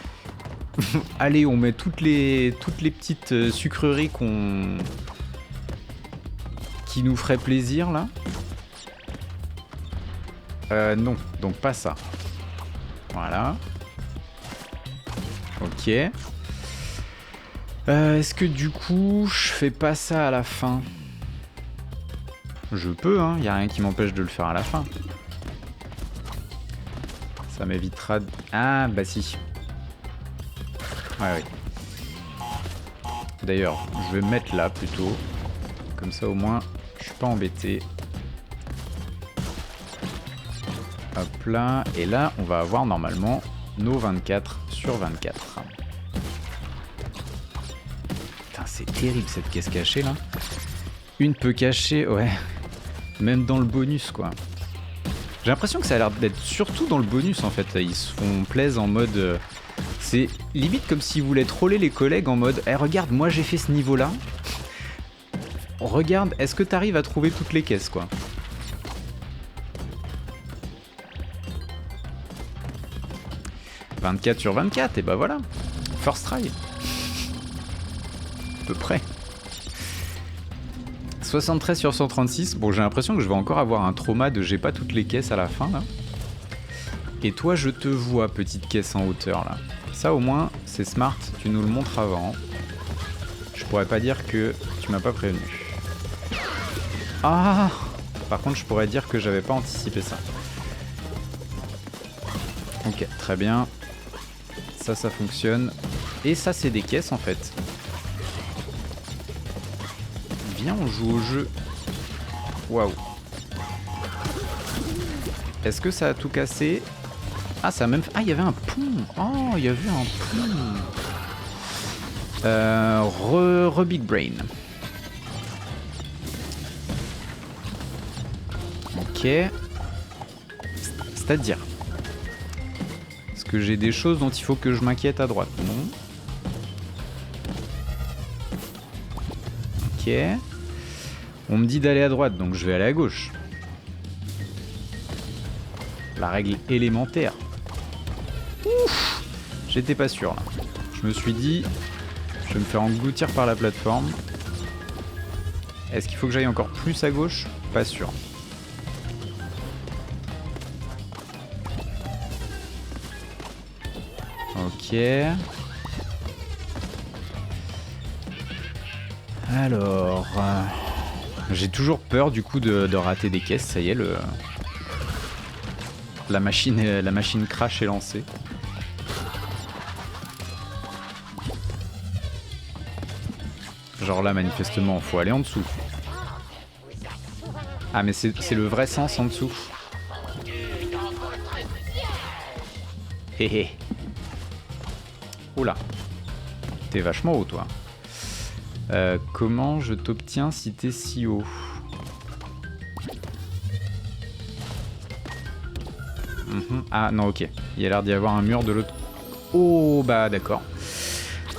allez, on met toutes les petites sucreries qui nous feraient plaisir là. Non, donc pas ça. Voilà. Ok. Est-ce que du coup, je fais pas ça à la fin ? Je peux, hein, y a rien qui m'empêche de le faire à la fin. Ça m'évitera... Ah, bah si. Ouais. D'ailleurs, je vais me mettre là plutôt. Comme ça au moins, je suis pas embêté. Hop là. Et là, on va avoir normalement nos 24 sur 24. Putain, c'est terrible cette caisse cachée là. Une peu cachée, ouais. Même dans le bonus quoi. J'ai l'impression que ça a l'air d'être surtout dans le bonus en fait. Ils se font plaisir en mode... c'est limite comme s'ils voulaient troller les collègues en mode hey, regarde, moi j'ai fait ce niveau là. Regarde, est-ce que t'arrives à trouver toutes les caisses quoi. 24 sur 24, et bah voilà. First try. À peu près. 73 sur 136. Bon, j'ai l'impression que je vais encore avoir un trauma de j'ai pas toutes les caisses à la fin, là. Et toi, je te vois, petite caisse en hauteur, là. Ça, au moins, c'est smart. Tu nous le montres avant. Je pourrais pas dire que tu m'as pas prévenu. Ah! Par contre, je pourrais dire que j'avais pas anticipé ça. Ok, très bien. Ça fonctionne. Et ça, c'est des caisses, en fait. Viens, on joue au jeu. Waouh. Est-ce que ça a tout cassé? Ah, ça a même... Ah, il y avait un pont. Oh, il y avait un pont. Big Brain. Ok. C'est-à-dire... Est-ce que j'ai des choses dont il faut que je m'inquiète à droite? Non. Ok. On me dit d'aller à droite, donc je vais aller à gauche. La règle élémentaire. Ouf! J'étais pas sûr là. Je me suis dit, je vais me faire engloutir par la plateforme. Est-ce qu'il faut que j'aille encore plus à gauche? Pas sûr. Ok. Alors... j'ai toujours peur du coup de rater des caisses, ça y est, la machine crash est lancée. Genre là, manifestement, faut aller en dessous. Ah, mais c'est le vrai sens en dessous. Hé hé. Oula. T'es vachement haut, toi. Comment je t'obtiens si t'es si haut? Ah non, ok. Il y a l'air d'y avoir un mur de l'autre. Oh, bah d'accord.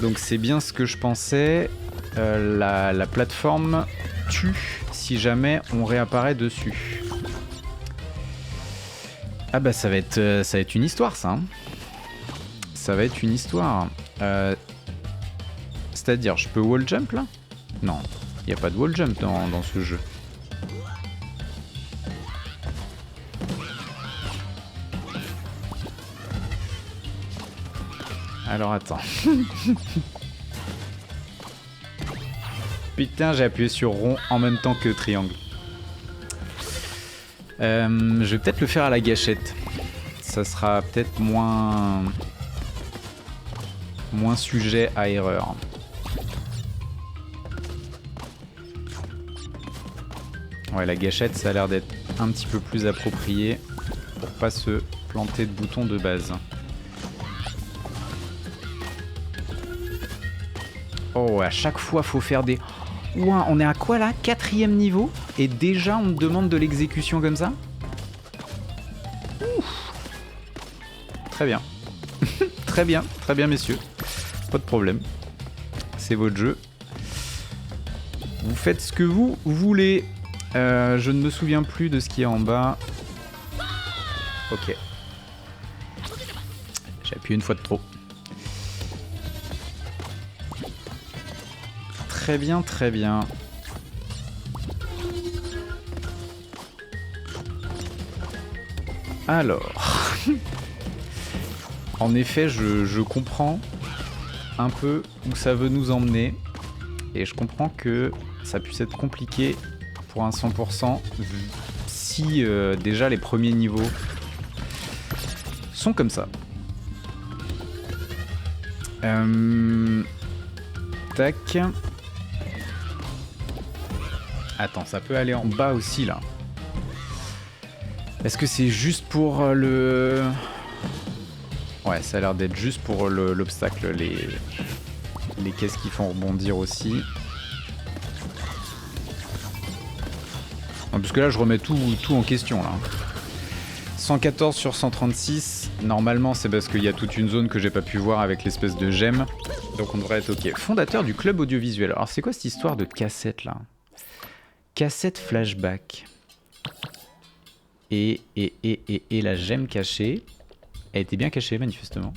Donc c'est bien ce que je pensais. La plateforme tue si jamais on réapparaît dessus. Ah bah ça va être une histoire, ça. Hein. Ça va être une histoire. C'est-à-dire, je peux wall jump là? Non, il n'y a pas de wall jump dans ce jeu. Alors attends. Putain, j'ai appuyé sur rond en même temps que triangle. Je vais peut-être le faire à la gâchette. Ça sera peut-être moins sujet à erreur. Ouais, la gâchette, ça a l'air d'être un petit peu plus approprié pour pas se planter de bouton de base. Oh, à chaque fois, faut faire des... Ouah, on est à quoi là? 4e niveau? Et déjà, on me demande de l'exécution comme ça? Ouf. Très bien. Très bien, messieurs. Pas de problème. C'est votre jeu. Vous faites ce que vous voulez. Je ne me souviens plus de ce qu'il y a en bas. Ok. J'ai appuyé une fois de trop. Très bien, très bien. Alors... En effet, je comprends un peu où ça veut nous emmener. Et je comprends que ça puisse être compliqué pour un 100% si déjà les premiers niveaux sont comme ça. Tac. Attends, ça peut aller en bas aussi là. Est-ce que c'est juste pour le... Ouais, ça a l'air d'être juste pour l'obstacle, les caisses qui font rebondir aussi. Non, parce que là, je remets tout en question là. 114 sur 136, normalement c'est parce qu'il y a toute une zone que j'ai pas pu voir avec l'espèce de gemme. Donc on devrait être ok. Fondateur du club audiovisuel. Alors c'est quoi cette histoire de cassette là? Cassette flashback. Et la gemme cachée. Elle était bien cachée manifestement.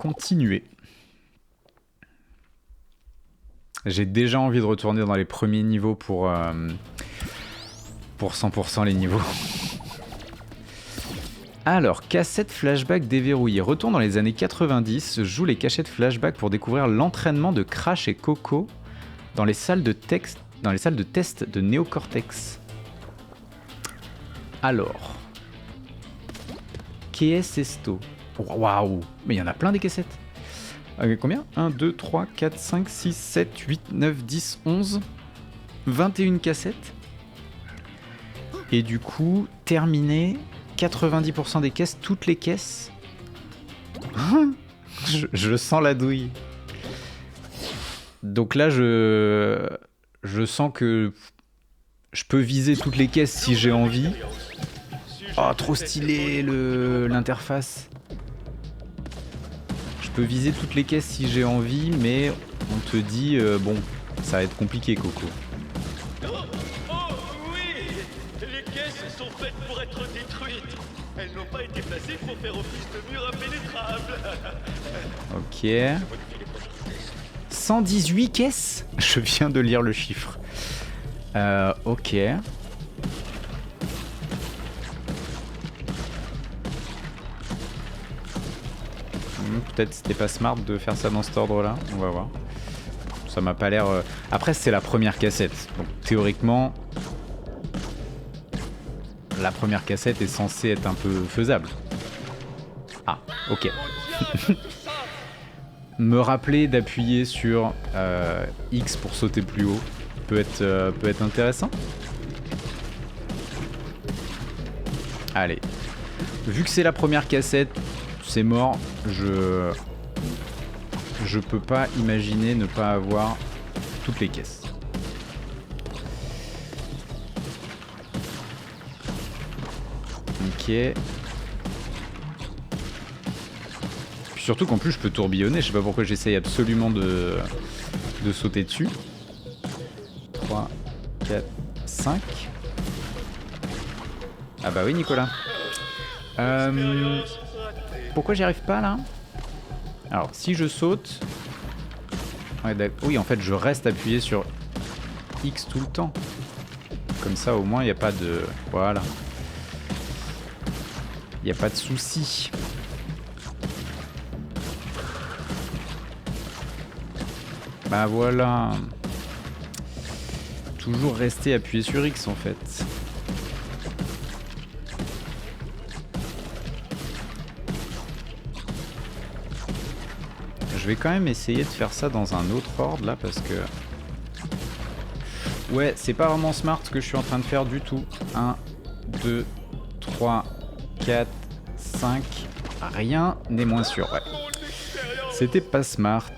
continuer. J'ai déjà envie de retourner dans les premiers niveaux pour 100% les niveaux. Alors, cassette flashback déverrouillée. Retourne dans les années 90, joue les cachettes flashback pour découvrir l'entraînement de Crash et Coco dans les salles de test de Néocortex. Alors, qu'est-ce esto? Waouh, mais il y en a plein des cassettes. Combien? 1, 2, 3, 4, 5, 6, 7, 8, 9, 10, 11, 21 cassettes. Et du coup, terminé 90% des caisses, toutes les caisses. je sens la douille. Donc là, je sens que je peux viser toutes les caisses si j'ai envie. Oh, trop stylé l'interface. Je peux viser toutes les caisses si j'ai envie, mais on te dit, bon, ça va être compliqué, Coco. Oh oui! Les caisses sont faites pour être détruites. Elles n'ont pas été placées pour faire office de mur impénétrable. Ok. 118 caisses? Je viens de lire le chiffre. Ok. Peut-être c'était pas smart de faire ça dans cet ordre-là. On va voir. Ça m'a pas l'air... Après, c'est la première cassette. Donc, théoriquement, la première cassette est censée être un peu faisable. Ah, ok. Me rappeler d'appuyer sur X pour sauter plus haut peut être intéressant. Allez. Vu que c'est la première cassette, c'est mort. Je peux pas imaginer ne pas avoir toutes les caisses. Ok. Puis surtout qu'en plus je peux tourbillonner, je sais pas pourquoi j'essaye absolument de sauter dessus. 3, 4, 5. Ah bah oui Nicolas. Pourquoi j'y arrive pas là? Alors si je saute... Ouais, oui en fait je reste appuyé sur X tout le temps. Comme ça au moins il n'y a pas de... Voilà. Il n'y a pas de souci. Bah voilà. Toujours rester appuyé sur X en fait. Je vais quand même essayer de faire ça dans un autre ordre là parce que... Ouais, c'est pas vraiment smart ce que je suis en train de faire du tout. 1, 2, 3, 4, 5... Rien n'est moins sûr, ouais. C'était pas smart.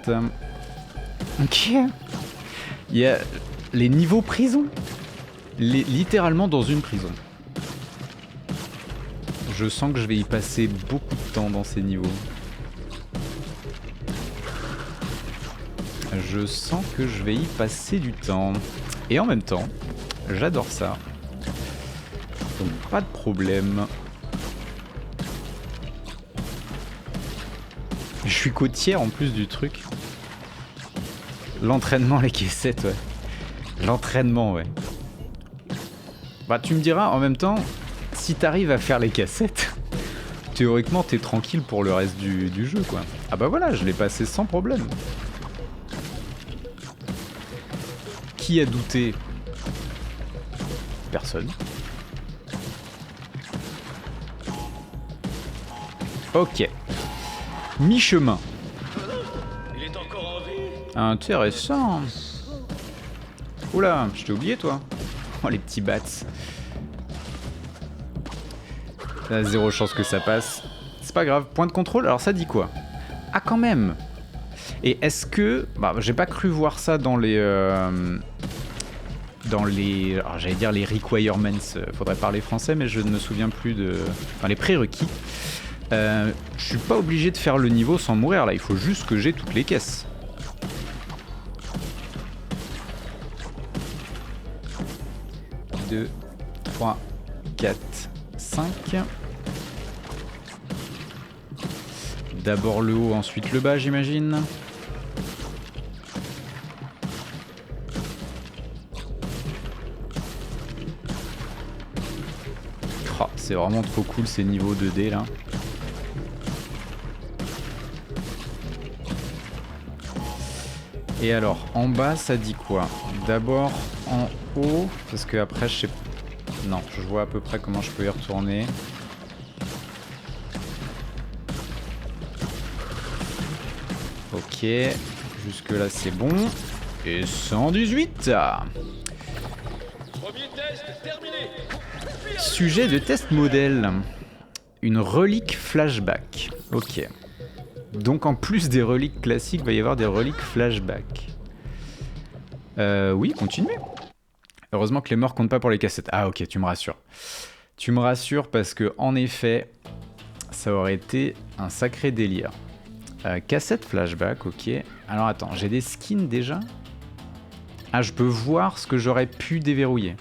Ok. Il y a les niveaux prison. Littéralement dans une prison. Je sens que je vais y passer beaucoup de temps dans ces niveaux. Je sens que je vais y passer du temps. Et en même temps, j'adore ça. Donc pas de problème. Je suis côtière en plus du truc. L'entraînement, les caissettes, ouais. L'entraînement, ouais. Bah tu me diras, en même temps, si t'arrives à faire les cassettes, théoriquement t'es tranquille pour le reste du jeu, quoi. Ah bah voilà, je l'ai passé sans problème. Qui a douté? Personne. Ok. Mi-chemin. Il est encore en vie. Intéressant. Oula, je t'ai oublié toi. Oh les petits bats. Là, zéro chance que ça passe. C'est pas grave. Point de contrôle, alors ça dit quoi? Ah quand même. Et est-ce que... Bah j'ai pas cru voir ça dans les... alors, j'allais dire les requirements, faudrait parler français mais je ne me souviens plus de... Enfin les prérequis. Je suis pas obligé de faire le niveau sans mourir là, il faut juste que j'ai toutes les caisses. « 2, 3, 4, 5... D'abord le haut, ensuite le bas, j'imagine. Oh, c'est vraiment trop cool ces niveaux 2D là. Et alors, en bas, ça dit quoi? D'abord en haut, parce que après, je sais... Non, je vois à peu près comment je peux y retourner. Ok, jusque là c'est bon. Et 118. Premier test terminé. Sujet de test modèle. Une relique flashback. Ok. Donc en plus des reliques classiques, il va y avoir des reliques flashback. Oui, continuez. Heureusement que les morts comptent pas pour les cassettes. Ah ok, tu me rassures. Tu me rassures parce que en effet, ça aurait été un sacré délire. Cassette flashback, ok. Alors attends, j'ai des skins déjà? Ah, je peux voir ce que j'aurais pu déverrouiller.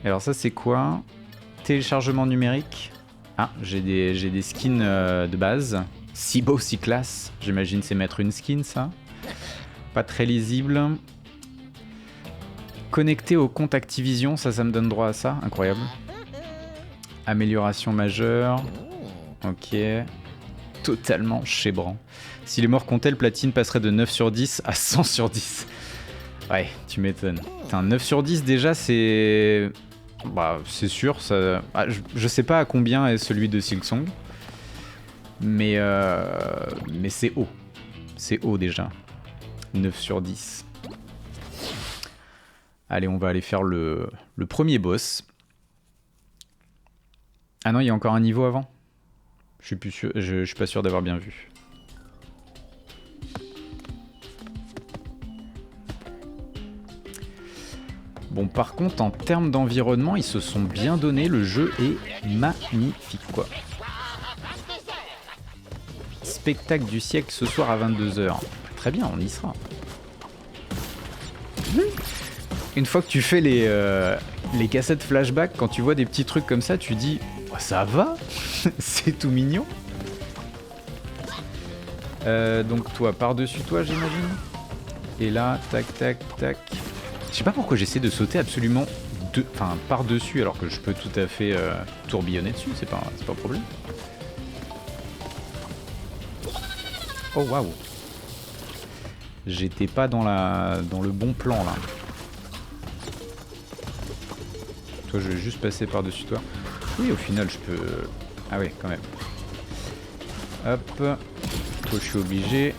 Alors ça c'est quoi? Téléchargement numérique. Ah, j'ai des skins de base. Si beau, si classe. J'imagine c'est mettre une skin ça. Pas très lisible. Connecté au compte Activision, ça me donne droit à ça. Incroyable. Amélioration majeure. Ok. Totalement chébrant. Si les morts comptaient, le platine passerait de 9 sur 10 à 100 sur 10. Ouais, tu m'étonnes. Putain, 9 sur 10 déjà c'est... Bah c'est sûr, ça... Ah, je sais pas à combien est celui de Silksong. Mais c'est haut. C'est haut déjà. 9 sur 10. Allez, on va aller faire le premier boss. Ah non, il y a encore un niveau avant. Je suis plus sûr, je suis pas sûr d'avoir bien vu. Bon, par contre, en termes d'environnement, ils se sont bien donnés. Le jeu est magnifique, quoi. Spectacle du siècle ce soir à 22h. Très bien, on y sera. Une fois que tu fais les cassettes flashback, quand tu vois des petits trucs comme ça, tu dis oh, ça va. C'est tout mignon. Donc toi, par-dessus toi, j'imagine. Et là, tac, tac, tac. Je sais pas pourquoi j'essaie de sauter absolument par-dessus alors que je peux tout à fait tourbillonner dessus, c'est pas un problème. Oh waouh. J'étais pas dans le bon plan là. Toi je vais juste passer par-dessus toi. Oui au final je peux... Ah oui quand même. Hop. Toi je suis obligé.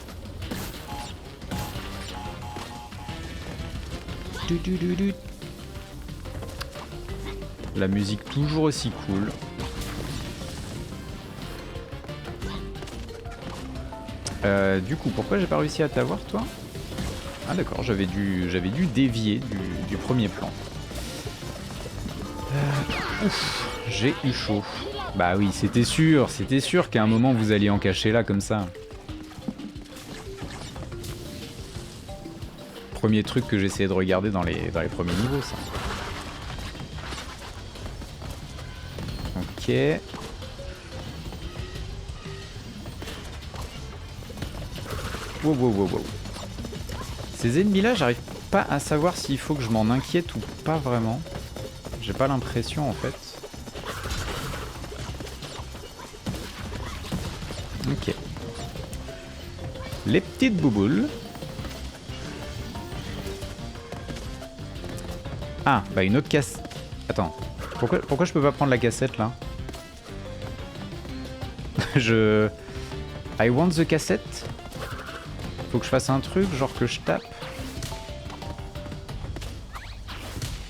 La musique toujours aussi cool. Du coup, pourquoi j'ai pas réussi à t'avoir toi? Ah d'accord, j'avais dû dévier du premier plan. Ouf, j'ai eu chaud. Bah oui, c'était sûr qu'à un moment vous alliez en cacher là comme ça. Premier truc que j'essayais de regarder dans les premiers niveaux, ça. Ok. Wow, wow, wow, wow. Ces ennemis-là, j'arrive pas à savoir s'il faut que je m'en inquiète ou pas vraiment. J'ai pas l'impression en fait. Ok. Les petites bouboules. Ah, bah une autre cassette. Attends, pourquoi je peux pas prendre la cassette là? I want the cassette. Faut que je fasse un truc, genre que je tape.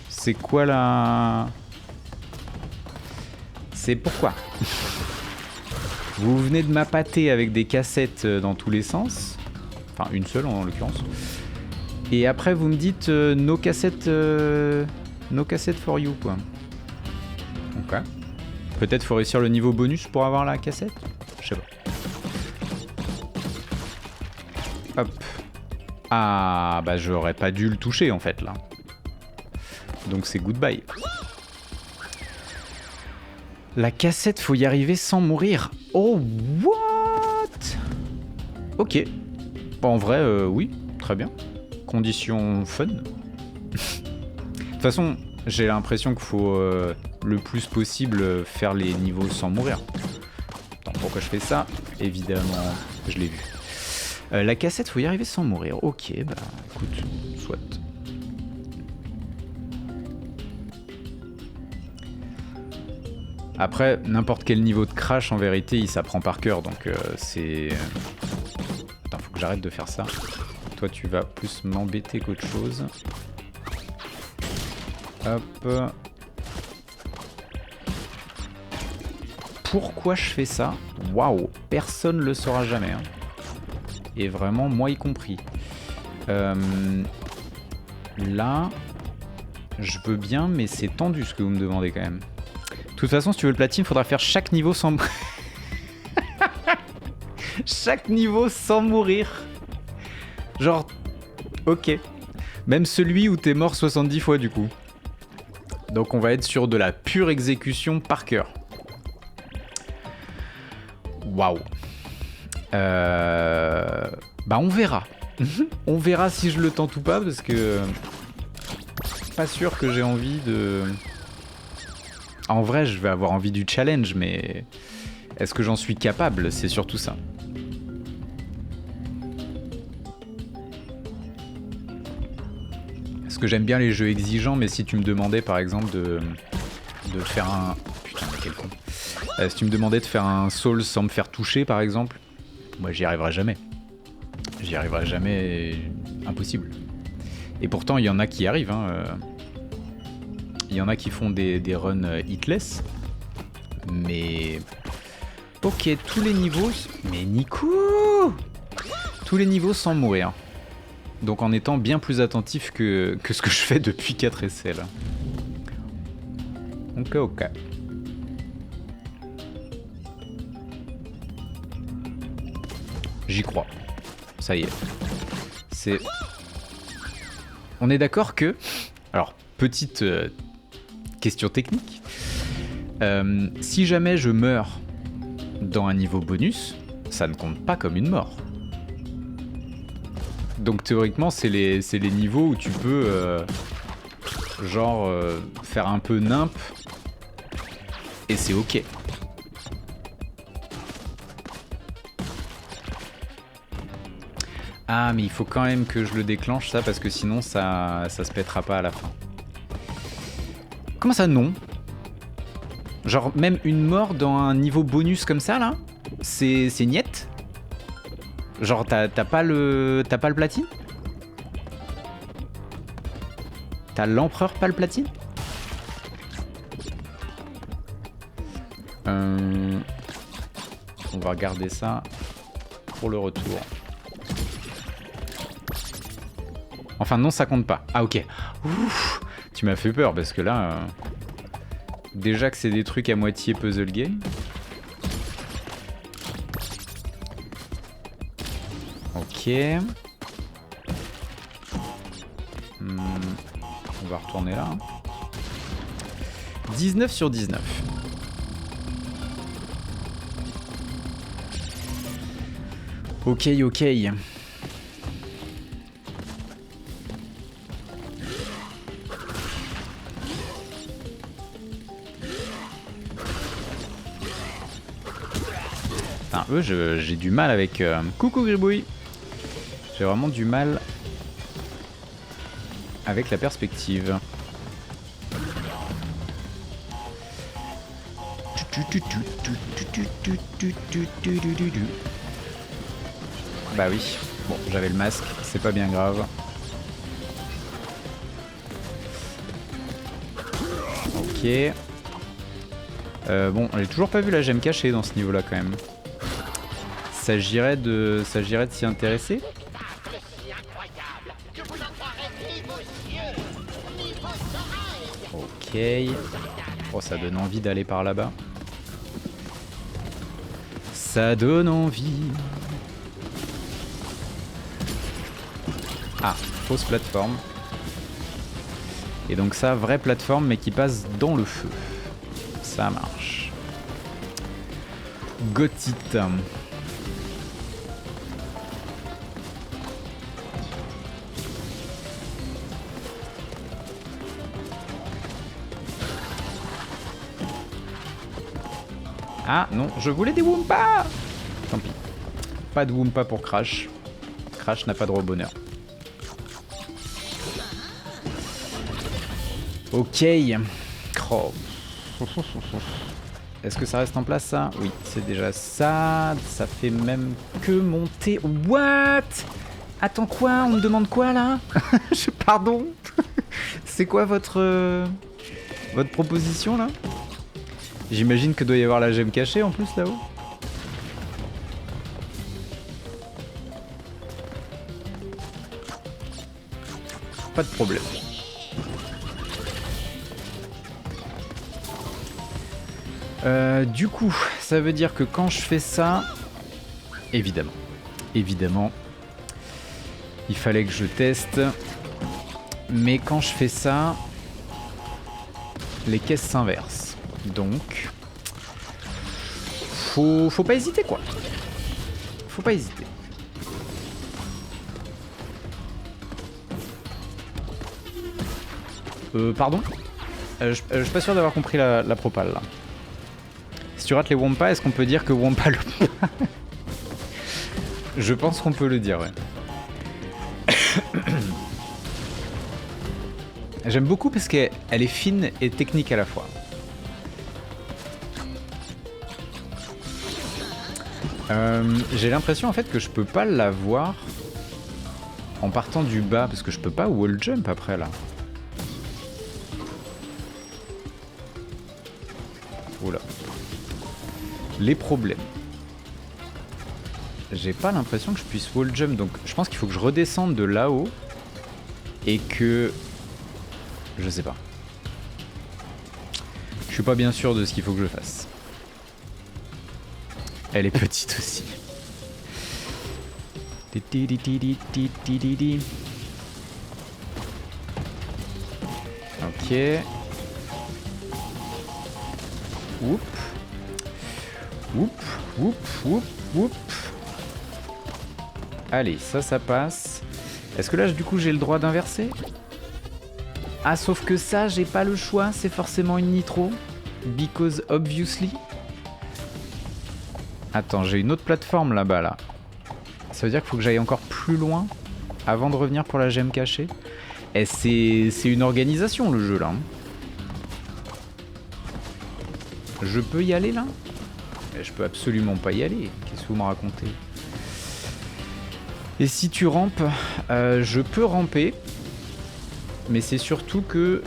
C'est quoi la... C'est pourquoi? Vous venez de m'appâter avec des cassettes dans tous les sens. Enfin, une seule en l'occurrence. Et après, vous me dites no cassette for you, quoi. Ok. Peut-être faut réussir le niveau bonus pour avoir la cassette? Je sais pas. Hop. Ah, bah j'aurais pas dû le toucher en fait là. Donc c'est goodbye. La cassette, faut y arriver sans mourir. Oh, what? Ok. Bon, en vrai, oui, très bien. Condition fun. De toute façon, j'ai l'impression qu'il faut le plus possible faire les niveaux sans mourir. Attends, pourquoi je fais ça? Évidemment, je l'ai vu. La cassette, faut y arriver sans mourir. Ok, bah écoute, soit. Après, n'importe quel niveau de crash, en vérité, il s'apprend par cœur, donc c'est... Putain, faut que j'arrête de faire ça. Toi, tu vas plus m'embêter qu'autre chose. Hop. Pourquoi je fais ça? Waouh, personne le saura jamais. Hein. Et vraiment, moi y compris. Là, je veux bien, mais c'est tendu ce que vous me demandez quand même. De toute façon, si tu veux le platine, faudra faire chaque niveau sans... chaque niveau sans mourir. Genre... Ok. Même celui où t'es mort 70 fois du coup. Donc on va être sur de la pure exécution par cœur. Waouh. Bah on verra. On verra si je le tente ou pas parce que... Pas sûr que j'ai envie de... En vrai, je vais avoir envie du challenge, mais est-ce que j'en suis capable? C'est surtout ça. Parce que j'aime bien les jeux exigeants, mais si tu me demandais par exemple de faire un... Putain, mais quel con. Si tu me demandais de faire un Souls sans me faire toucher par exemple, moi j'y arriverai jamais. J'y arriverai jamais, impossible. Et pourtant, il y en a qui y arrivent, hein. Il y en a qui font des runs hitless. Mais... Ok, tous les niveaux... Mais Nico! Tous les niveaux sans mourir. Donc en étant bien plus attentif que ce que je fais depuis 4 essais, là. Ok, ok. J'y crois. Ça y est. C'est... On est d'accord que... Alors, petite... question technique. Si jamais je meurs dans un niveau bonus, ça ne compte pas comme une mort. Donc théoriquement, c'est les niveaux où tu peux faire un peu nimp et c'est ok. Ah mais il faut quand même que je le déclenche ça parce que sinon ça se pètera pas à la fin. Comment ça non? Genre même une mort dans un niveau bonus comme ça là, c'est niet? Genre t'as pas le platine? T'as l'empereur pas le platine? On va regarder ça pour le retour. Enfin non, ça compte pas. Ah ok. Ouf, tu m'as fait peur parce que là... déjà que c'est des trucs à moitié puzzle game. Ok. On va retourner là. 19 sur 19. Ok, ok. Enfin, eux, j'ai du mal avec... Coucou Gribouille. J'ai vraiment du mal avec la perspective. Bah oui, bon, j'avais le masque, c'est pas bien grave. Ok. Bon, j'ai toujours pas vu la gemme cachée dans ce niveau-là quand même. S'agirait de s'y intéresser. Ok. Oh, ça donne envie d'aller par là-bas. Ça donne envie. Ah, fausse plateforme. Et donc ça, vraie plateforme mais qui passe dans le feu. Ça marche. Got it. Ah non, je voulais des Wumpa. Tant pis. Pas de Wumpa pour Crash. Crash n'a pas droit au bonheur. Ok. Oh. Est-ce que ça reste en place ça? Oui, c'est déjà ça. Ça fait même que monter. What? Attends quoi? On me demande quoi là? Pardon. C'est quoi votre proposition là? J'imagine que doit y avoir la gemme cachée en plus là-haut. Pas de problème. Du coup, ça veut dire que quand je fais ça, évidemment, il fallait que je teste. Mais quand je fais ça, les caisses s'inversent. Donc, faut pas hésiter quoi. Faut pas hésiter. Pardon, je suis pas sûr d'avoir compris la propale là. Si tu rates les Wumpa, est-ce qu'on peut dire que Wumpa le... Je pense qu'on peut le dire, ouais. J'aime beaucoup parce qu'elle est fine et technique à la fois. J'ai l'impression en fait que je peux pas l'avoir en partant du bas parce que je peux pas wall jump après là. Oula. Les problèmes. J'ai pas l'impression que je puisse wall jump donc je pense qu'il faut que je redescende de là-haut et que... Je sais pas. Je suis pas bien sûr de ce qu'il faut que je fasse. Elle est petite aussi. Ok. Oup. Oup, oup, oup, oup. Allez, ça passe. Est-ce que là, du coup, j'ai le droit d'inverser? Ah, sauf que ça, j'ai pas le choix. C'est forcément une nitro. Because obviously. Attends, j'ai une autre plateforme là-bas, là. Ça veut dire qu'il faut que j'aille encore plus loin avant de revenir pour la gemme cachée. Et c'est une organisation, le jeu, là. Je peux y aller, là? Je peux absolument pas y aller. Qu'est-ce que vous me racontez? Et si tu rampes, je peux ramper. Mais c'est surtout que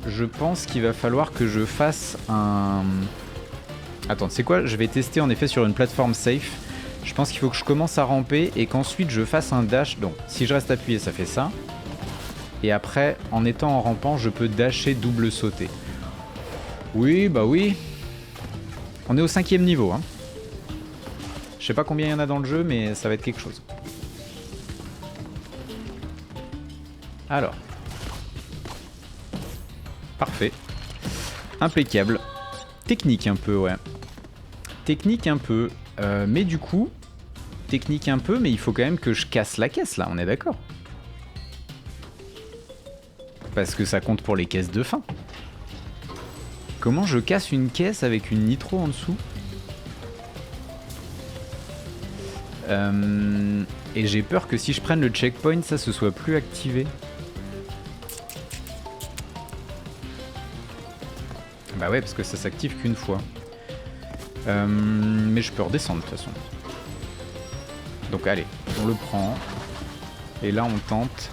je pense qu'il va falloir que je fasse un... Attends, c'est quoi? Je vais tester en effet sur une plateforme safe. Je pense qu'il faut que je commence à ramper et qu'ensuite je fasse un dash. Donc si je reste appuyé, ça fait ça. Et après, en étant en rampant, je peux dasher double sauter. Oui, bah oui. On est au 5e niveau. Hein. Je sais pas combien il y en a dans le jeu, mais ça va être quelque chose. Alors. Parfait. Impeccable. Technique un peu, ouais. Technique un peu. Mais du coup, technique un peu, mais il faut quand même que je casse la caisse, là, on est d'accord? Parce que ça compte pour les caisses de fin. Comment je casse une caisse avec une nitro en dessous? Et j'ai peur que si je prenne le checkpoint, ça se soit plus activé. Bah ouais, parce que ça s'active qu'une fois. Mais je peux redescendre de toute façon. Donc allez, on le prend. Et là on tente.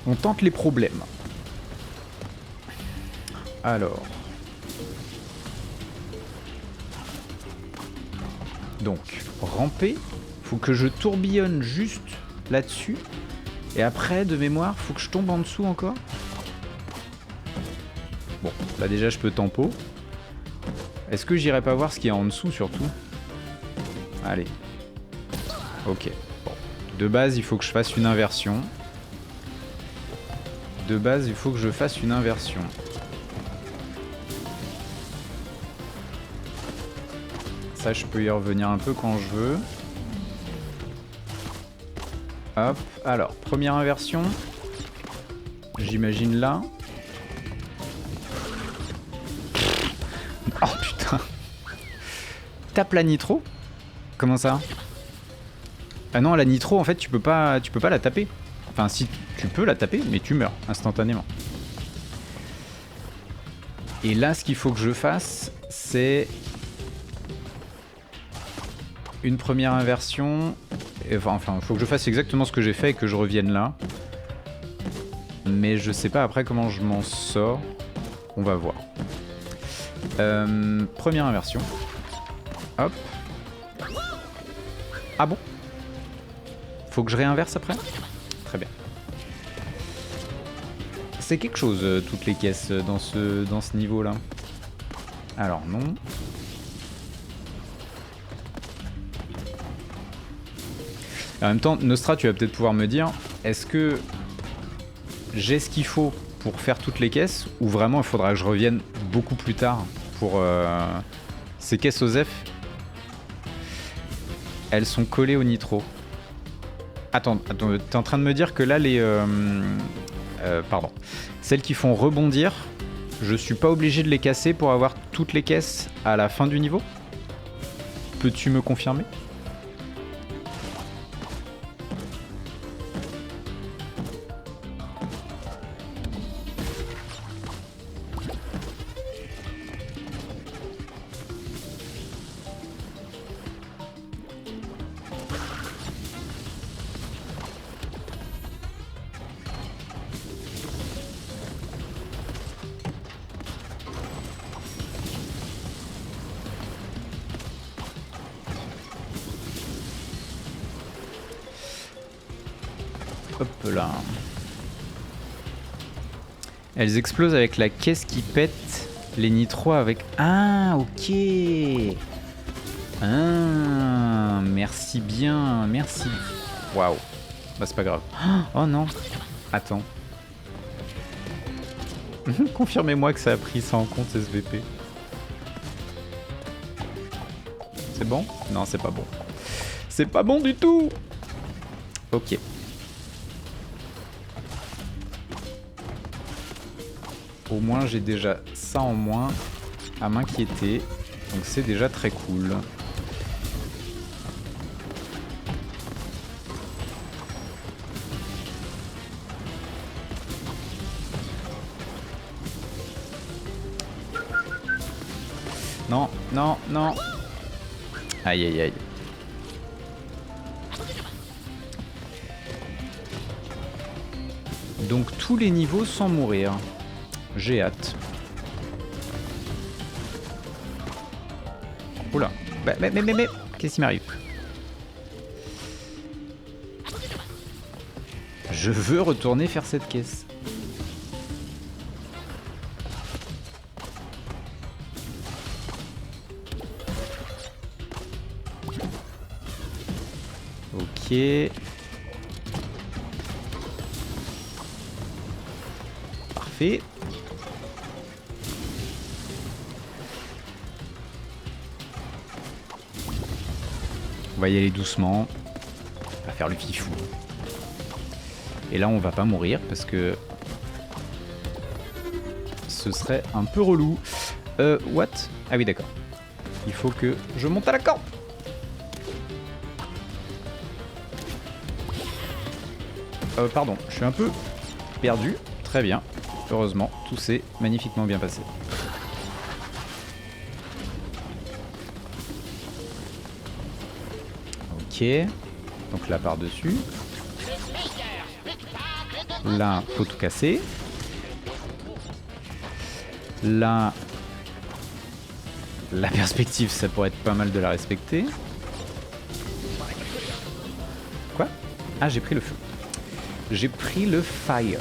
On tente les problèmes. Alors. Donc, ramper. Faut que je tourbillonne juste là-dessus. Et après, de mémoire, faut que je tombe en dessous encore. Bon, là déjà je peux tempo. Est-ce que j'irai pas voir ce qu'il y a en dessous surtout? Allez. Ok. Bon. De base, il faut que je fasse une inversion. De base, il faut que je fasse une inversion. Ça, je peux y revenir un peu quand je veux. Hop, alors, première inversion. J'imagine là. Oh putain. Tape la nitro? Comment ça? Ah non, la nitro, en fait, tu peux pas la taper. Enfin, si, tu peux la taper, mais tu meurs instantanément. Et là, ce qu'il faut que je fasse, c'est une première inversion. Enfin, il faut que je fasse exactement ce que j'ai fait et que je revienne là. Mais je sais pas après comment je m'en sors. On va voir. Première inversion. Hop. Ah bon? Faut que je réinverse après? Très bien. C'est quelque chose, toutes les caisses dans ce niveau-là. Alors, non. En même temps, Nostra, tu vas peut-être pouvoir me dire, est-ce que j'ai ce qu'il faut pour faire toutes les caisses, ou vraiment il faudra que je revienne beaucoup plus tard pour ces caisses OSEF? Elles sont collées au nitro. Attends, t'es en train de me dire que là, pardon. Celles qui font rebondir, je suis pas obligé de les casser pour avoir toutes les caisses à la fin du niveau? Peux-tu me confirmer? Hop là. Elles explosent avec la caisse qui pète les nitros avec... Ah, ok. Ah, merci bien, merci. Waouh. Bah c'est pas grave. Oh non. Attends. Confirmez-moi que ça a pris ça en compte, SVP. C'est bon? Non, c'est pas bon. C'est pas bon du tout. Ok. Au moins j'ai déjà ça en moins à m'inquiéter. Donc c'est déjà très cool. Non, non, non. Aïe aïe aïe. Donc tous les niveaux sans mourir. J'ai hâte. Oula. Mais qu'est-ce qui m'arrive? Je veux retourner faire cette caisse. Ok. Parfait. On va y aller doucement. On va faire le fifou. Et là, on va pas mourir parce que ce serait un peu relou. What? Ah oui, d'accord. Il faut que je monte à la corde. Pardon, je suis un peu perdu. Très bien. Heureusement, tout s'est magnifiquement bien passé. Ok. Donc là par-dessus. Là, faut tout casser. Là, la perspective, ça pourrait être pas mal de la respecter. Quoi? Ah, j'ai pris le feu. J'ai pris le fire.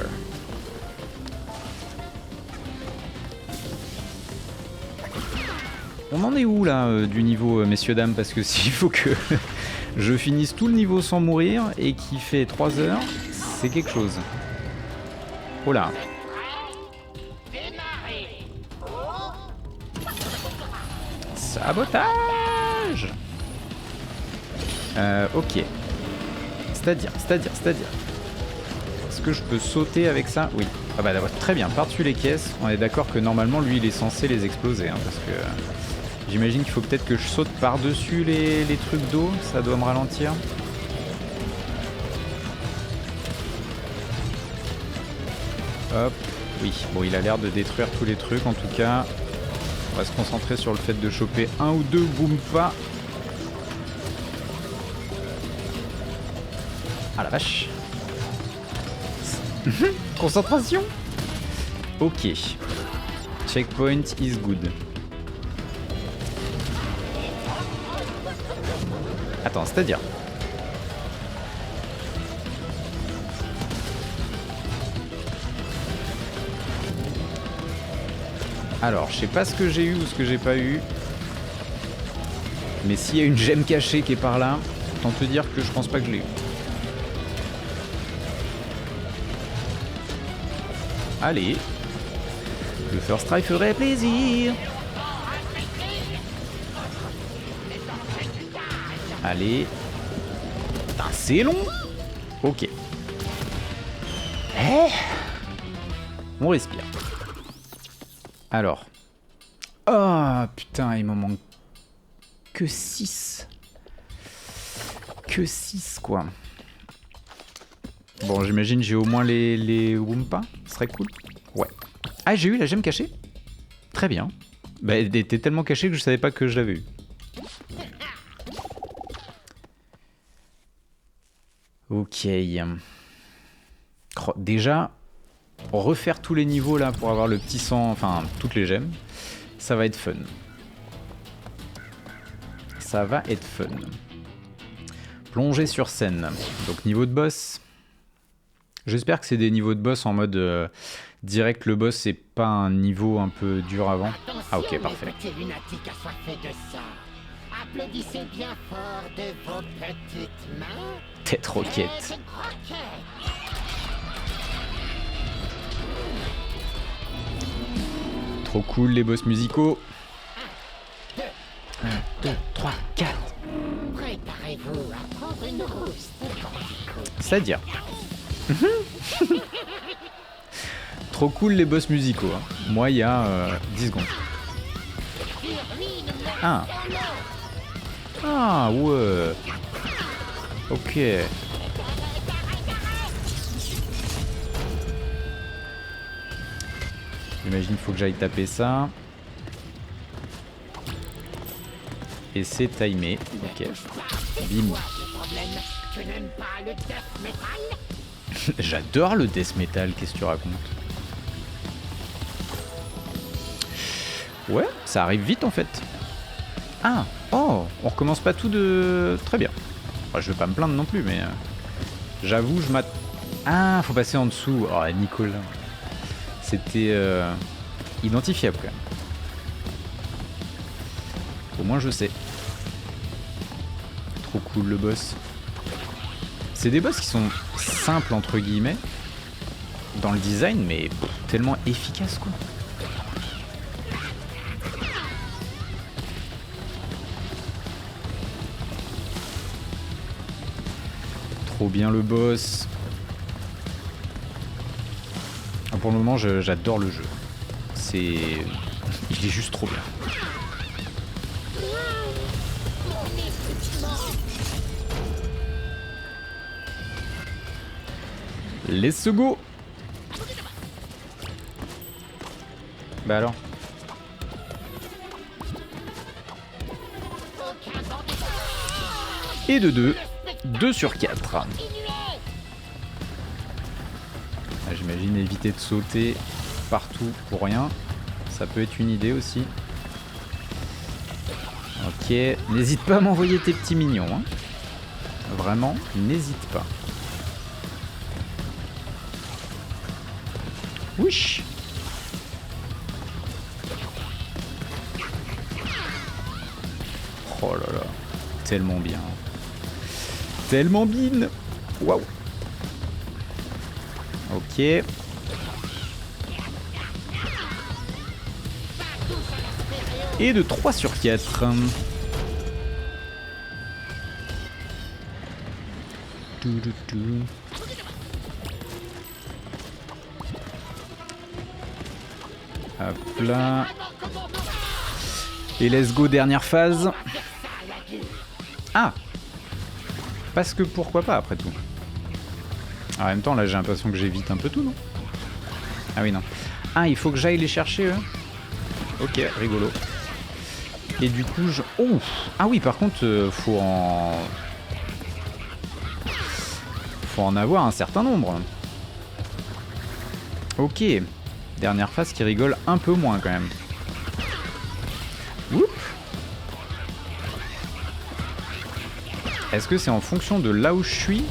On en est où là du niveau, messieurs dames? Parce que s'il faut que je finisse tout le niveau sans mourir et qui fait 3 heures, c'est quelque chose. Oh là. Sabotage! dommage. Ok. C'est-à-dire. Est-ce que je peux sauter avec ça? Oui. Ah bah très bien, par-dessus les caisses. On est d'accord que normalement lui il est censé les exploser hein, parce que j'imagine qu'il faut peut-être que je saute par-dessus les trucs d'eau. Ça doit me ralentir. Hop. Oui, bon il a l'air de détruire tous les trucs en tout cas. On va se concentrer sur le fait de choper un ou deux Goompa. Ah la vache. Concentration. Ok. Checkpoint is good. Attends, c'est-à-dire alors, je sais pas ce que j'ai eu ou ce que j'ai pas eu. Mais s'il y a une gemme cachée qui est par là, autant te dire que je pense pas que je l'ai eu. Allez. Le first try ferait plaisir. Allez. Putain, c'est long. Ok. On respire. Alors. Oh putain, il m'en manque que 6. Que 6 quoi. Bon, j'imagine j'ai au moins les Wumpa. Ce serait cool. Ouais. Ah, j'ai eu la gemme cachée. Très bien. Bah, elle était tellement cachée que je savais pas que je l'avais eu. Ok. Déjà, refaire tous les niveaux là pour avoir le petit sang, enfin toutes les gemmes, ça va être fun. Ça va être fun. Plonger sur scène. Donc niveau de boss. J'espère que c'est des niveaux de boss en mode direct le boss, c'est pas un niveau un peu dur avant. Ah ok, parfait. Applaudissez bien fort de vos petites mains. Tête roquette. Trop cool les boss musicaux. 1, 2, 3, 4. Préparez-vous à prendre une rousse. C'est-à-dire trop cool les boss musicaux. Hein. Moi, il y a 10 secondes. Ah. Ah, ouais. Ok. J'imagine qu'il faut que j'aille taper ça. Et c'est timé. Ok. Bim. J'adore le death metal, qu'est-ce que tu racontes? Ouais, ça arrive vite en fait. Ah, oh, on recommence pas tout de... Très bien. Enfin, je vais pas me plaindre non plus, mais... j'avoue, je m'attends... Ah, faut passer en dessous. Oh, Nicolas. C'était identifiable quand même. Au moins je sais. Trop cool le boss. C'est des boss qui sont simples entre guillemets dans le design, mais tellement efficaces quoi. Trop bien le boss. Pour le moment, j'adore le jeu. Il est juste trop bien. Let's go. Bah alors. Et de 2 sur 4. J'imagine éviter de sauter partout pour rien. Ça peut être une idée aussi. Ok, n'hésite pas à m'envoyer tes petits mignons. Hein. Vraiment, n'hésite pas. Wesh. Oh là là, tellement bien. Tellement bien. Waouh. Ok. Et de 3 sur 4. Hop là. Et let's go, dernière phase. Ah! Parce que pourquoi pas, après tout. En même temps, là, j'ai l'impression que j'évite un peu tout, non? Ah oui, non. Ah, il faut que j'aille les chercher, eux. Ok, rigolo. Et du coup, je... Oh! Ah oui, par contre, faut en avoir un certain nombre. Ok. Dernière phase qui rigole un peu moins, quand même. Oups. Est-ce que c'est en fonction de là où je suis?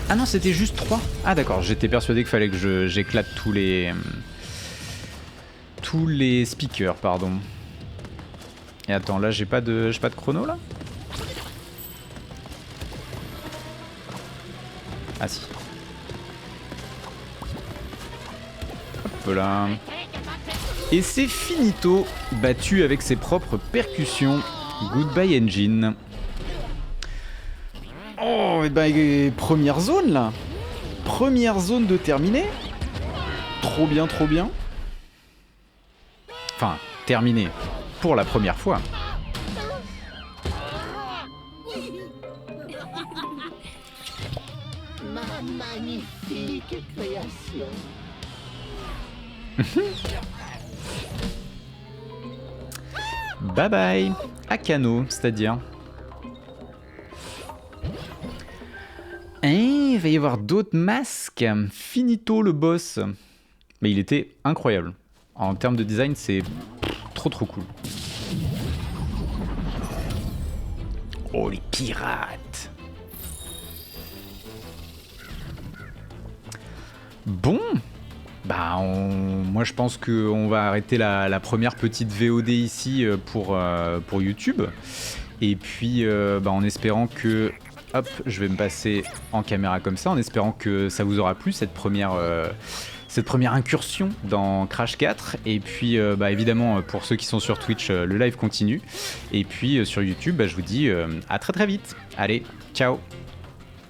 Ah non, c'était juste 3. Ah d'accord, j'étais persuadé qu'il fallait que j'éclate tous les speakers, pardon. Et attends, là j'ai pas de chrono là? Ah si. Hop là. Et c'est finito, battu avec ses propres percussions. Goodbye Engine. Oh, et ben première zone là. Première zone de terminée. Trop bien, trop bien. Enfin, terminée pour la première fois. Ma magnifique création. Bye bye. Akano, c'est-à-dire. Il va y avoir d'autres masques. Finito le boss. Mais il était incroyable. En termes de design, c'est trop cool. Oh les pirates. Bon. Bah moi je pense qu'on va arrêter la première petite VOD ici pour YouTube. Et puis en espérant que... Hop, je vais me passer en caméra comme ça, en espérant que ça vous aura plu cette première incursion dans Crash 4. Et puis évidemment pour ceux qui sont sur Twitch, le live continue. Et puis sur YouTube, je vous dis à très vite. Allez, ciao.